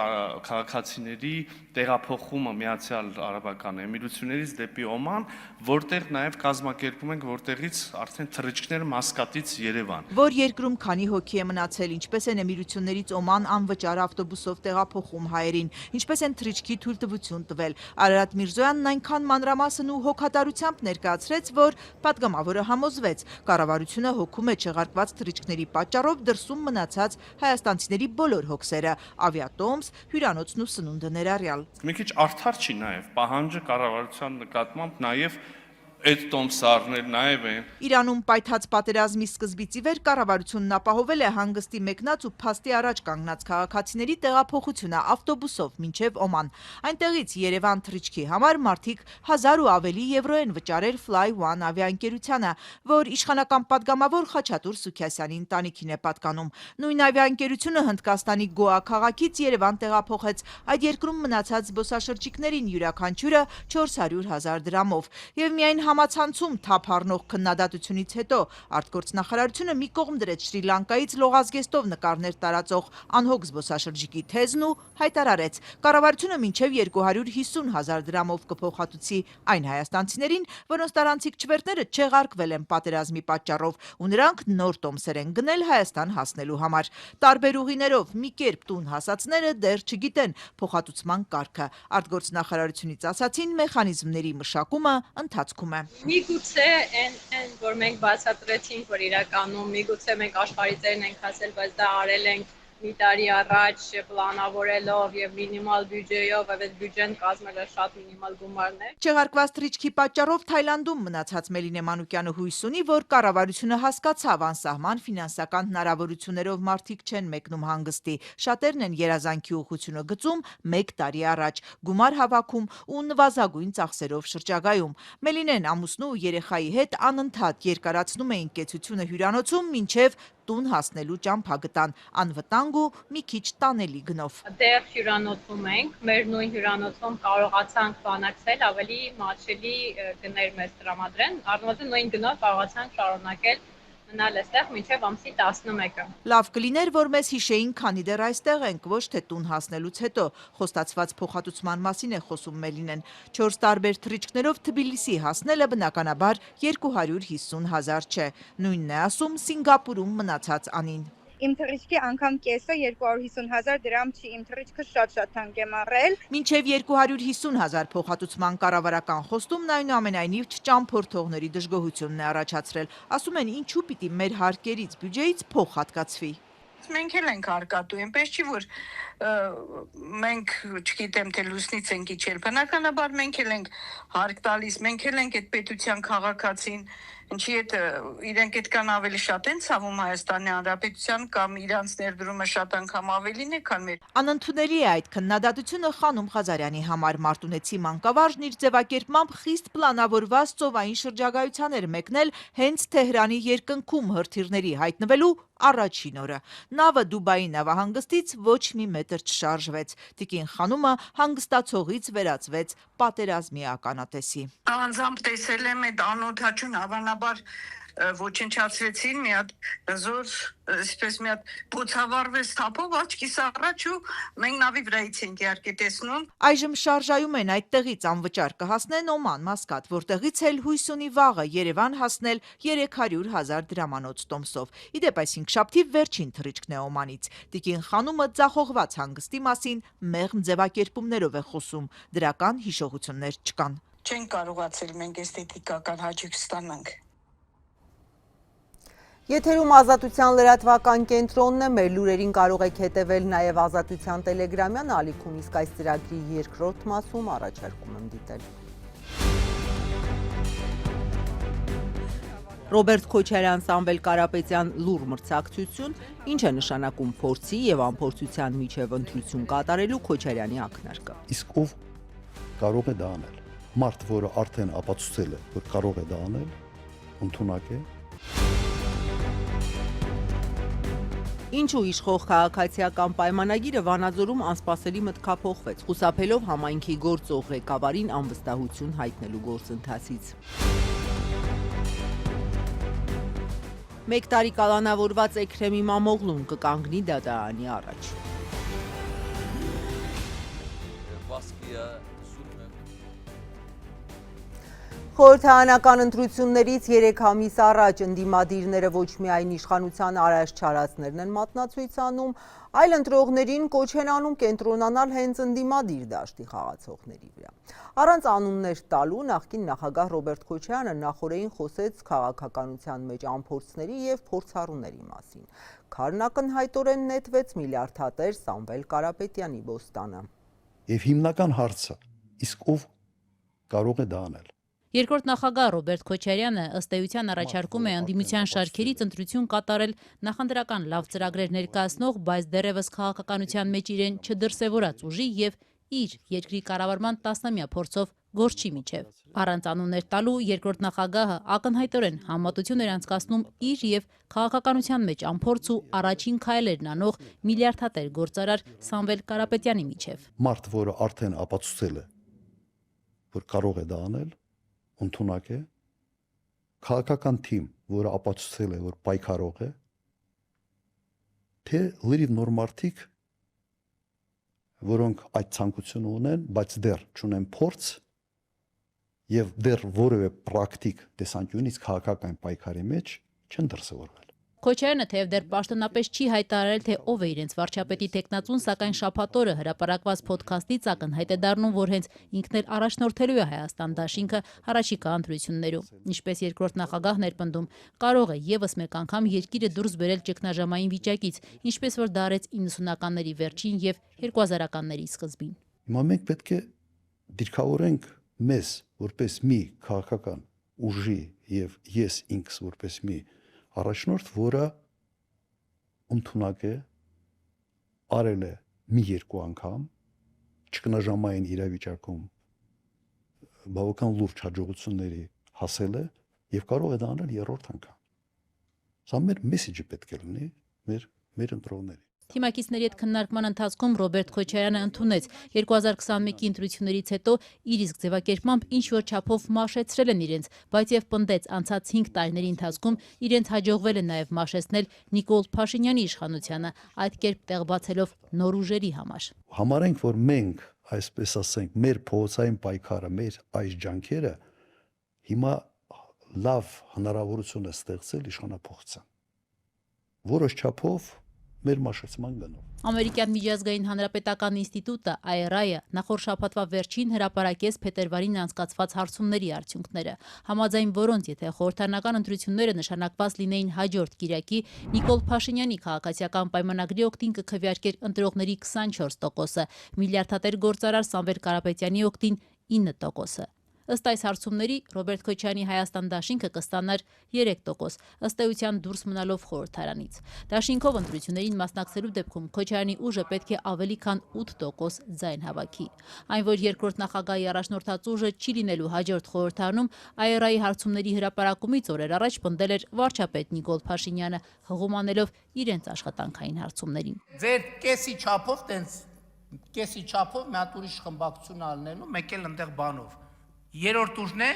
քաղաքացիների տեղափոխումը Միացյալ Արաբական Էմիրություններից դեպի Օման, որտեղ նաեւ կազմակերպում ենք, որտեղից արդեն թռիչքները Մասկատից Երևան։ Որ երկրում քանի հոգի է մնացել, ինչպես են Էմիրություններից Օման անվճար ավտոբուսով տեղափոխում հայերին, ինչպես են թռիչքի թույլտվություն տվել։ Արարատ Միրզոյանն այնքան մանրամասն ու հոգատարությամբ ներկայացրեց, որ падգամավորը համոզվեց, կառավարությունը հոգում է չեղարկված թռիչքների պատճառով դրսում մնացած հայաստանցիների բոլոր հոգսերը, ավիատոմս, հյուրանոցն ու սնունդը ներառյալ։ Մի քիչ արդար չի նաև պահանջը կառավարության նկատմամբ նաև այդ տոմսը առնել նաև է։ Իրանում պայթած պատերազմի սկզբից ի վեր կառավարությունն ապահովել է հանգստի մեկնած ու փաստի առաջ կանգնած քաղաքացիների տեղափոխությունը ավտոբուսով մինչև Օման։ Այնտեղից Երևան թռիչքի համար մարդիկ 1000 ու ավելի եվրո են վճարել Fly One ավիաընկերությանը, որ իշխանական падգամավոր Խաչատուր Սուքիասյանի ընտանիքին է պատկանում։ Նույն ավիաընկերությունը Հնդկաստանի Գոա քաղաքից Երևան տեղափոխեց այդ երկրում մնացած զբոսաշրջիկներին յուրաքանչյուրը 400,000 դրամով։ Եվ միայն համացանցում թափ առնող քննադատությունից հետո արտգործնախարարությունը մի կողմ դրեց Շրի Լանկայից լողազգեստով նկարներ տարածող անհոգ զբոսաշրջիկի թեզն ու հայտարարեց. կառավարությունը մինչև 250,000 դրամով կփոխհատուցի այն հայաստանցիներին, որոնց տարանցիկ չվերթները չեղարկվել են պատերազմի պատճառով, ու նրանք նոր տոմսեր են գնել Հայաստան հասնելու համար։ Տարբեր ուղիներով մի կերպ տուն հասածները դեռ չգիտեն փոխհատուցման կարգը։ Արտգործնախարարությունից ասացին, մեխանիզմների մշակումը ընթացքում է։ Միգուցե այն որ մենք բացատրեցինք, որ իրականում միգուցե մենք աշխարհի ծերն ենք հասել, բայց դա արել ենք մի տարի առաջ պլանավորելով եւ մինիմալ բյուջեով, այդ բյուջեն կազմել է շատ մինիմալ գումարներ։ Չեղարկված թռիչքի պատճառով Թայլանդում մնացած Մելինե Մանուկյանը հույս ունի, որ կառավարությունը հասկացավ անսահման ֆինանսական հնարավորություններով մարդիկ չեն մեկնում հանգստի։ Շատերն են երազանքի ուղղությունը գծում 1 տարի առաջ, գումար հավաքում ու նվազագույն ծախսերով շրջագայում։ Մելինեն ամուսնու ու երեխայի հետ անընդհատ երկարացնում էին կեցությունը հյուրանոցում, մինչև տուն հասնելու ճամփա գտան, անվտանգ ու մի քիչ տանելի գնով։ Դեռ հյուրանոցում ենք, մեր նույն հյուրանոցում կարողացանք բանակցել ավելի մատչելի գներ մեզ տրամադրեն, առնվազն նույն գնով կարողացանք շարունակել մնալ այստեղ մինչև ամսի 11-ը։ Լավ կլիներ, որ մեզ հիշեին, քանի դեռ այստեղ ենք, ոչ թե տուն հասնելուց հետո, խոստացված փոխհատուցման մասին է խոսում Մելինեն։ 4 տարբեր թռիչքներով Թբիլիսի հասնելը բնականաբար 250,000 չէ։ Նույնն է ասում Սինգապուրում մնացած Անին։ Իմ թռիչքի անգամ կեսը 250,000 դրամ չի, իմ թռիչքը շատ թանկ եմ առել։ Մինչև 250,000 փոխհատուցման կառավարական խոստումն այնուամենայնիվ չճամփորդողների դժգոհությունն է առաջացրել։ Ասում են, ինչու պիտի մեր հարկերից բյուջեից փող հատկացվի։ Մենք էլ ենք արկատու, այնպես չի որ մենք չգիտեմ թե լուսնից ենք իջել, բնականաբար մենք էլ ենք հարկ տալիս, մենք էլ ենք այդ պետության քաղաքացին, ինչի հետ իրենք այդքան ավելի շատ են ցավում Հայաստանի Հանրապետության կամ իրանց ներդրումը շատ անգամ ավելին է, քան մեր։ Անընդունելի է այդ քննադատությունը Խանոմ Ղազարյանի համար մարտունեցի մանկավարժն իր ձևակերպմամբ խիստ պլանավորված ծովային շրջագայության էր մեկնել հենց Թեհրանի երկնքում հրթիռների հայտնվելու առաջին օրը։ Նավը Դուբայի նավահանգստից ոչ մի մետր չշարժվեց։ Տիկին Խանոմը հանգստացողից վերածվեց պատերազմի ականատեսի։ Անձամբ տեսել եմ այդ անօթաչուն հավանաբար ոչնչացրեցին մի հատ զոր, այսպես մի հատ բոցավառվեց թափով աչքիս առաջ ու մենք նավի վրայից ենք իհարկե տեսնում։ Այժմ շարժայում են այդտեղից անվճար կհասնեն Օման, Մասկատ, որտեղից էլ հույս ունի վաղը Երևան հասնել 300,000 դրամանոց տոմսով։ Իդեպ այս հինգշաբթի վերջին թռիչքն է Օմանից։ Տիկին Խանոմը ձախողված հանգստի մասին մեղմ ձևակերպումներով է խոսում, դրական հիշողություններ չկան։ Չենք կարողացել մենք էսթետիկական հաճույք ստանանք։ Եթերում Ազատության լրատվական կենտրոնն է, մեր լուրերին կարող եք հետևել նաև Ազատության տելեգրամյան ալիքում, իսկ այս ծրագրի երկրորդ մասում առաջարկում եմ դիտել։ Ռոբերտ Քոչարյան, Սամվել Կարապետյան լուր մրցակցություն, ինչ է նշանակում փորձի եւ անփորձության միջև ընտրություն կատարելու Քոչարյանի ակնարկը։ Իսկ ով կարող է դա անել։ Մարդ, որը արդեն ապացուցել է, որ կարող է դա անել, ընդունակ է։ Ինչու իշխող քաղաքացիական պայմանագիրը Վանաձորում անսպասելի մտքափոխվեց, խուսափելով համայնքի գործող ղեկավարին անվստահություն հայտնելու գործընթացից։ Մեկ տարի կալանավորված Էքրեմի Մամօղլուն կկանգնի դատարանի առաջ։ Խորհրդարանական ընտրություններից 3 ամիս առաջ ընդդիմադիրները ոչ միայն իշխանության առաջ-չարածներն են մատնացույց անում, այլ ընտրողներին կոչ են անում կենտրոնանալ հենց ընդդիմադիր դաշտի խաղացողների վրա։ Առանց անուններ տալու նախկին նախագահ Ռոբերտ Քոչարյանը նախօրեին խոսեց քաղաքականության մեջ անփորձների եւ փորձառուների մասին։ Քարն ակնհայտորեն նետվեց միլիարդատեր Սամվել Կարապետյանի բոստանը։ Եվ հիմնական հարցը, իսկ ով կարող է դա անել։ Երկրորդ նախագահ Ռոբերտ Քոչարյանը ըստ էության առաջարկում է ընդդիմության շարքերից ընտրություն կատարել նախընտրական լավ ծրագրեր ներկայացնող, բայց դեռևս քաղաքականության մեջ իրեն չդրսևորած ուժի եւ իր երկրի կառավարման 10-ամյա փորձով գործչի միջև։ Առանց անուններ տալու երկրորդ նախագահը ակնհայտորեն համատություն էր անցկացնում իր եւ քաղաքականության մեջ անփորձ ու առաջին քայլերն անող միլիարդատեր գործարար Սամվել Կարապետյանի միջև։ Մարդ, որը արդեն ապացուցել է, որ կարող է դա անել, ընդունակ է, քաղաքական թիմ, որը ապացուցել է, որ պայքարող է, թե լրիվ նոր մարդիկ, որոնք այդ ցանկությունը ունեն, բայց դեռ չունեն փորձ եւ դեռ որևէ պրակտիկ տեսանկյունից քաղաքական պայքարի մեջ չեն դրսևորվել։ Քոչարյանը թեև դեռ պաշտոնապես չի հայտարարել, թե ով է իրենց վարչապետի տեխնացուն, սակայն շաբաթ օրը հրապարակված փոդքասթից ակնհայտ է դառնում, որ հենց ինքն էլ առաջնորդելու է Հայաստան դաշինքը առաջիկա ընտրություններում։ Ինչպես երկրորդ նախագահն էր պնդում, կարող է եւս մեկ անգամ երկիրը դուրս բերել ճգնաժամային վիճակից, ինչպես որ դա արեց 90-ականների վերջին եւ 2000-ականների սկզբին։ Հիմա մենք պետք է դիրքավորենք մեզ որպես մի քաղաքական ուժի եւ ես ինքս որպես մի առաջնորդ, որը ընդունակ է, արել է մի երկու անգամ, ճգնաժամային իրավիճակում բավական լուրջ հաջողությունների հասել է եւ կարող է դա անել երրորդ անգամ։ Սա մեր մեսեջը պետք է լինի մեր ընտրողների։ Թիմակիցների հետ քննարկման ընթացքում Ռոբերտ Քոչարյանը ընդունեց 2021-ի ընտրություններից հետո իր իսկ ձևակերպմամբ ինչ-որ չափով մաշեցրել են իրենց, բայց եւ պնդեց անցած 5 տարիների ընթացքում իրենց հաջողվել է նաեւ մաշեցնել Նիկոլ Փաշինյանի իշխանությանը, այդ կերպ տեղ բացելով նոր ուժերի համար։ Համարենք, որ մենք, այսպես ասենք, մեր փողոցային պայքարը, մեր այս ջանքերը հիմա լավ հնարավորություն է ստեղծել իշխանափոխության։ Որոշ չափով մեր մաշեցման գնով։ Ամերիկյան միջազգային հանրապետական ինստիտուտը IRI-ը նախորդ շաբաթվա վերջին հրապարակեց փետրվարին անցկացված հարցումների արդյունքները, համաձայն որոնց եթե խորհրդարանական ընտրությունները նշանակված լինեին հաջորդ կիրակի, Նիկոլ Փաշինյանի քաղաքացիական պայմանագրի օգտին կքվեարկեր ընտրողների 24%-ը, միլիարդատեր գործարար Սամվել Կարապետյանի օգտին 9%-ը։ Ըստ այս հարցումների Ռոբերտ Քոչարյանի Հայաստան դաշինքը կստանար 3%, ըստ էության դուրս մնալով խորհրդարանից։ Դաշինքով ընտրություններին մասնակցելու դեպքում Քոչարյանի ուժը պետք է ավելի քան 8% ձայն հավաքի։ Այն, որ երկրորդ նախագահի առաջնորդած ուժը չի լինելու հաջորդ խորհրդարանում, IRI-ի հարցումների հրապարակումից օրեր առաջ պնդել էր վարչապետ Նիկոլ Փաշինյանը, հղում անելով իրենց աշխատանքային հարցումներին։ Ձեր կեսի չափով մի հատ ուրիշ խմբակցություն ալնելու, մեկ էլ այնտեղ բանով։ Երրորդ ուժն է,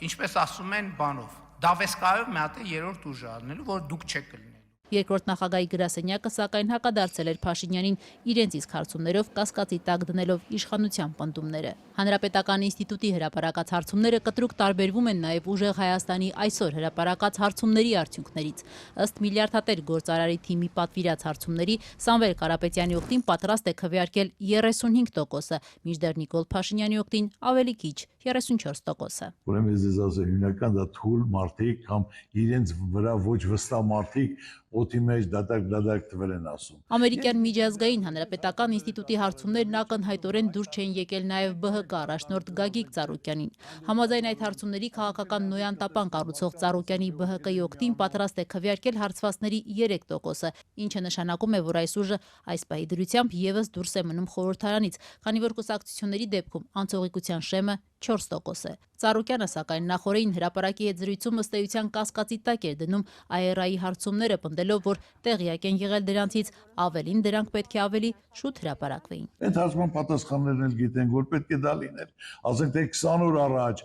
ինչպես ասում են բանով, դավեսկայով մի հատ է երրորդ ուժը ալնելու, որ դուք չեք կլինելու։ Երկրորդ նախագահի գրասենյակը սակայն հակադարձել էր Փաշինյանին իրենց իսկ հարցումներով կասկածի տակ դնելով իշխանության պնդումները։ Հանրապետական ինստիտուտի հրապարակած հարցումները կտրուկ տարբերվում են նաև ուժեղ Հայաստանի այսօր հրապարակած հարցումների արդյունքներից։ Ըստ միլիարդատեր գործարարի թիմի պատվիրած հարցումների Սամվել Կարապետյանի օգտին պատրաստ է քվեարկել 35%-ը, մինչդեռ Նիկոլ Փաշինյանի օգտին ավելի քիչ 34%-ը։ Ուրեմն ես ասեմ, հիմնական դա թույլ մարդիկ կամ իրենց վրա ոչ վստահ մարդիկ օդի մեջ դատարկ տվել են ասում։ Ամերիկյան միջազգային հանրապետական ինստիտուտի հարցումներն ակնհայտորեն դուր չեն եկել նաև ԲՀԿ առաջնորդ Գագիկ Ծառուկյանին։ Համաձայն այդ հարցումների քաղաքական նոյան տապան կառուցող Ծառուկյանի ԲՀԿ-ի օգտին պատրաստ է քվեարկել հարցվածների 3%-ը, ինչը նշանակում է, որ այս ուժը այս պահի դրությամբ եւս դուրս է մնում խորհրդարանից, քանի որ կուսակցությունների դեպքում անցողիկության շեմը 4% է։ Ծառուկյանը սակայն նախորդին հրապարակի հետ զրույցում ըստ էության կասկածի տակ էր դնում IRI-ի հարցումները, պնդելով, որ տեղյակ են եղել դրանցից, ավելին դրանք պետք է ավելի շուտ հրապարակվեին։ Այդ հարցման պատասխաններն էլ գիտենք, որ պետք է դա լիներ։ Ասենք թե 20 օր առաջ,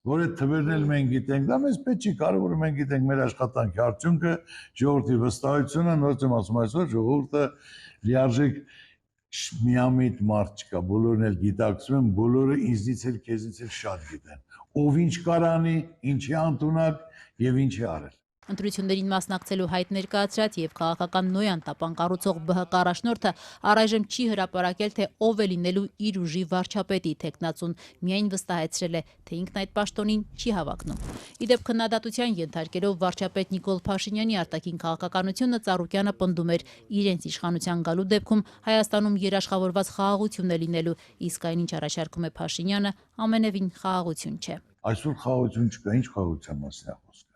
որ այդ թվերն էլ մենք գիտենք, դա մեզ պետք չի, կարևորը մենք գիտենք մեր աշխատանքի արդյունքը, ժողովրդի վստահությունը, նորից եմ ասում այսօր ժողովուրդը լիարժեք միամիտ մարդ չկա, բոլորն էլ գիտակցում են, բոլորը ինձնից էլ քեզնից էլ շատ գիտեն, ով ինչ կարանի, ինչի անտունակ եւ ինչ է արել։ Ընտրություններին մասնակցելու հայտ ներկայացրած եւ քաղաքական նոյան տապան կառուցող ԲՀԿ առաջնորդը առայժմ չի հրապարակել, թե ով է լինելու իր ուժի վարչապետի թեկնածուն, միայն վստահեցրել է, թե ինքն այդ պաշտոնին չի հավակնում։ Իդեպ քննադատության ենթարկելով վարչապետ Նիկոլ Փաշինյանի արտաքին քաղաքականությունը Ծառուկյանը պնդում էր իրենց իշխանության գալու դեպքում Հայաստանում երաշխավորված խաղաղություն է լինելու, իսկ այն ինչ առաջարկում է Փաշինյանը, ամենևին խաղաղություն չէ։ Այսօր խաղաղություն չկա, ինչ խաղաղության մասին է խոսքը։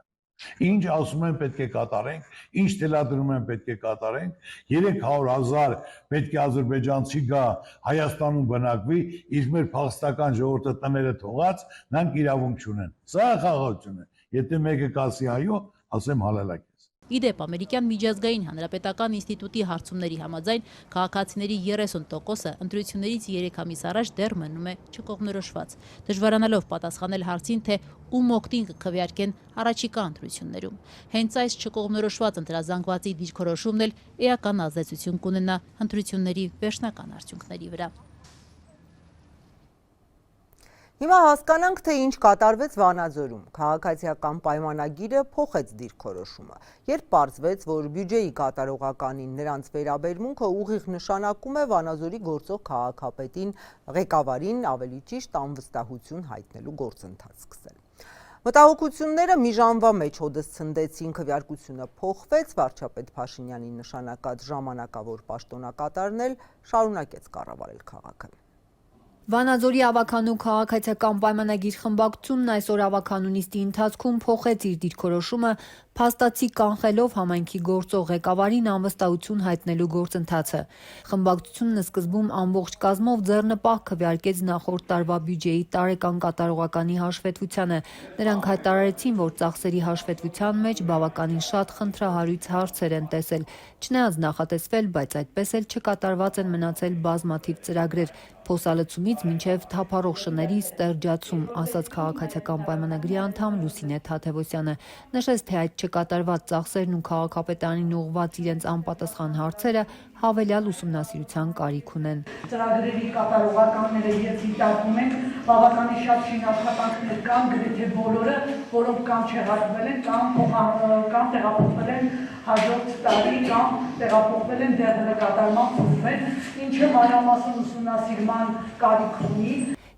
Ինչ ասում են պետք է կատարենք, ինչ թելադրում են պետք է կատարենք, 300,000 պետք է ադրբեջանցի գա Հայաստանում բնակվի, իսկ մեր փախստական ժողովրդը տները թողած, նրանք իրավունք չունեն։ Սա խաղաղություն է։ Եթե մեկը կասի այո, ասեմ հալալակ է։ Իդեպ ամերիկյան միջազգային հանրապետական ինստիտուտի հարցումների համաձայն քաղաքացիների 30%-ը ընտրություններից 3 ամիս առաջ դեռ մնում է չկողմնորոշված, դժվարանալով պատասխանել հարցին, թե ում օգտին կքվեարկեն առաջիկա ընտրություններում։ Հենց այս չկողմնորոշված ընտրազանգվածի դիրքորոշումն էլ էական ազդեցություն կունենա ընտրությունների վերջնական արդյունքների վրա։ Հիմա հասկանանք, թե ինչ կատարվեց Վանաձորում։ Քաղաքացիական պայմանագիրը փոխեց դիրքորոշումը, երբ պարզվեց, որ բյուջեի կատարողականին նրանց վերաբերմունքը ուղիղ նշանակում է Վանաձորի գործող քաղաքապետին, ղեկավարին ավելի ճիշտ անվստահություն հայտնելու գործընթաց սկսել։ Մտահոգությունները մի ժամվա մեջ հոդս ցնդեցին, քվեարկությունը փոխվեց, վարչապետ Փաշինյանի նշանակած ժամանակավոր պաշտոնակատարն էլ շարունակեց կառավարել քաղաքը։ Վանաձորի ավականու քաղաքացիական պայմանագիր խմբակցությունն այսօր ավականու նիստի ընթացքում փոխեց իր դիրքորոշումը, փաստացի կանխելով համայնքի գործող ղեկավարին անվստահություն հայտնելու գործընթացը։ Խմբակցությունն սկզբում ամբողջ կազմով ձեռնպահ քվեարկեց նախորդ տարվա բյուջեի տարեկան կատարողականի հաշվետվությանը։ Նրանք հայտարարեցին, որ ծախսերի հաշվետվության մեջ բավականին շատ խնդրահարույց հարցեր են տեսել, չնայած նախատեսվել, բայց այդպես էլ չկատարված են մնացել բազմաթիվ ծրագրեր, փոսալցումից մինչև թափառող շների ստեղծում, ասաց քաղաքացիական պայմանագրի անդամ Լուսինե Թաթևոսյանը, նշեց, թե այդ չկատարված ծախսերն ու քաղաքապետարանին ուղղված իրենց անպատասխան հարցերը հավելյալ ուսումնասիրության կարիք ունեն։ Ծրագրերի կատարողականները ես դիտարկում ենք, բավականին շատ շինարարություններ կան, գրեթե բոլորը, որոնք կամ չեղարկվել են, կամ տեղափոխվել են հաջորդ տարի, կամ տեղափոխվել են դեռ նկատառման փոխվել, ինչը մանրամասն ուսումնասիրման կարիք ունի։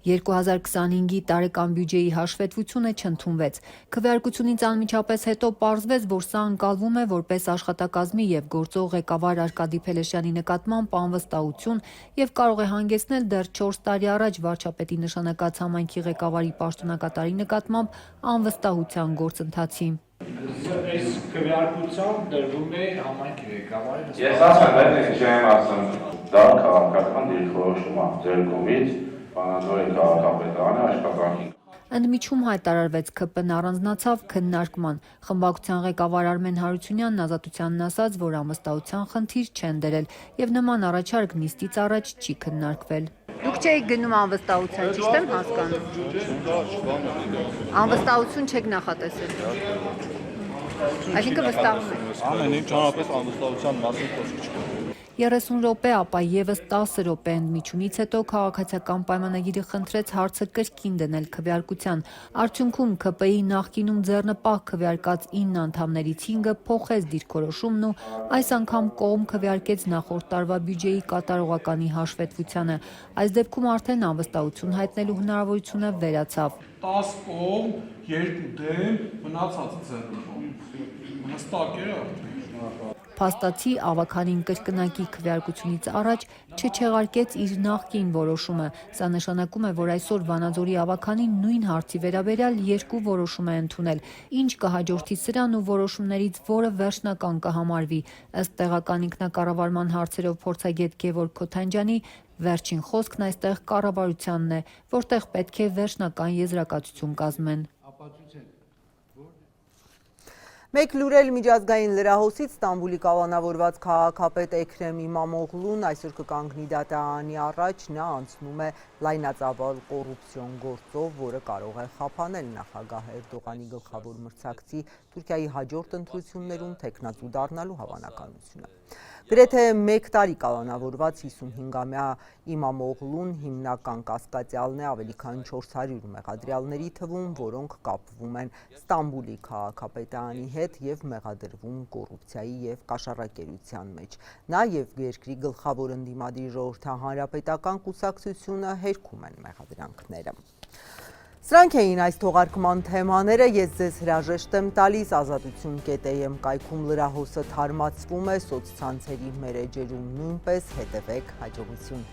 2025-ի տարեկան բյուջեի հաշվետվությունը չընդունվեց։ Քվեարկությունից անմիջապես հետո պարզվեց, որ սա ընկալվում է որպես աշխատակազմի եւ գործող ղեկավար Արկադի Փելեշյանի նկատմամբ անվստահություն եւ կարող է հանգեցնել դեռ 4 տարի առաջ վարչապետի նշանակած համայնքի ղեկավարի պաշտոնակատարի նկատմամբ անվստահության գործընթացի։ Այս քվեարկությամբ դրվում է համայնքի ղեկավարի նշանակած։ Ես ասեմ, դա չեմ ասում, դա քաղաքական դիրքորոշում է ձեր կողմից, բանաձորի քաղաքապետարանի աշխատանքի։ Ընդմիջում հայտարարվեց ԿՊ-ն առանձնացավ քննարկման։ Խմբակցության ղեկավար Արմեն Հարությունյանն Ազատությանն ասաց, որ անվստահության խնդիր չեն դրել եւ նման առաջարկ նիստից առաջ չի քննարկվել։ Դուք չեք գնում անվստահության, ճիշտ եմ հասկանում։ Անվստահություն չեք նախատեսել։ Այսինքն վստահում եք։ Ամեն ինչ ճանապարհ անվստահության մասին խոսք չկա։ 30 րոպե, ապա եւս 10 րոպե ընդմիջումից հետո քաղաքացիական պայմանագիրը խնդրեց հարցը կրկին դնել քվեարկության։ Արդյունքում ԿՊ-ի նախկինում ձեռնպահ քվեարկած 9 անդամներից 5-ը փոխեց դիրքորոշումն ու այս անգամ կողմ քվեարկեց նախորդ տարվա բյուջեի կատարողականի հաշվետվությանը։ Այս դեպքում արդեն անվստահություն հայտնելու հնարավորությունը վերացավ։ 10 կողմ, 2 դեմ, մնացածը ձեռնպահ։ Հստակ է արդեն։ Փաստացի ավականին կրկնակի քվեարկությունից առաջ չչեղարկեց իր նախկին որոշումը։ Սա նշանակում է, որ այսօր Վանաձորի ավականին նույն հարցի վերաբերյալ 2 որոշում է ընդունել, ինչ կհաջորդի սրան ու որոշումներից որը վերջնական կհամարվի։ Ըստ տեղական ինքնակառավարման հարցերով փորձագետ Գևորգ Քոթանջյանի, վերջին խոսքն այստեղ կառավարությանն է, որտեղ պետք է վերջնական եզրակացություն կազմեն։ Մեկ լուրել միջազգային լրահոսից Ստամբուլի կալանավորված քաղաքապետ Էքրեմ Իմամօղլուն այսօր կկանգնի դատարանի առաջ, նա անցնում է լայնածավալ կոռուպցիոն գործով, որը կարող է խափանել նախագահ Էրդողանի գլխավոր մրցակցի Թուրքիայի հաջորդ ընտրություններում թեկնածու դառնալու հավանականությունը։ Գրեթե 1 տարի կալանավորված 55-ամյա Իմամօղլուն հիմնական կասկածյալն է ավելի քան 400 մեղադրյալների թվում, որոնք կապվում են Ստամբուլի քաղաքապետարանի հետ եւ մեղադրվում կոռուպցիայի եւ կաշառակերության մեջ։ Նա եւ երկրի գլխավոր ընդդիմադիր ժողովրդական հանրապետական կուսակցությունը հերքում են մեղադրանքները։ Սրանք էին այս թողարկման թեմաները, ես ձեզ հրաժեշտ եմ տալիս, ազատություն.am կայքում լրահոսը թարմացվում է, սոցցանցերի մեր էջերում նույնպես, հետևեք, հաջողություն։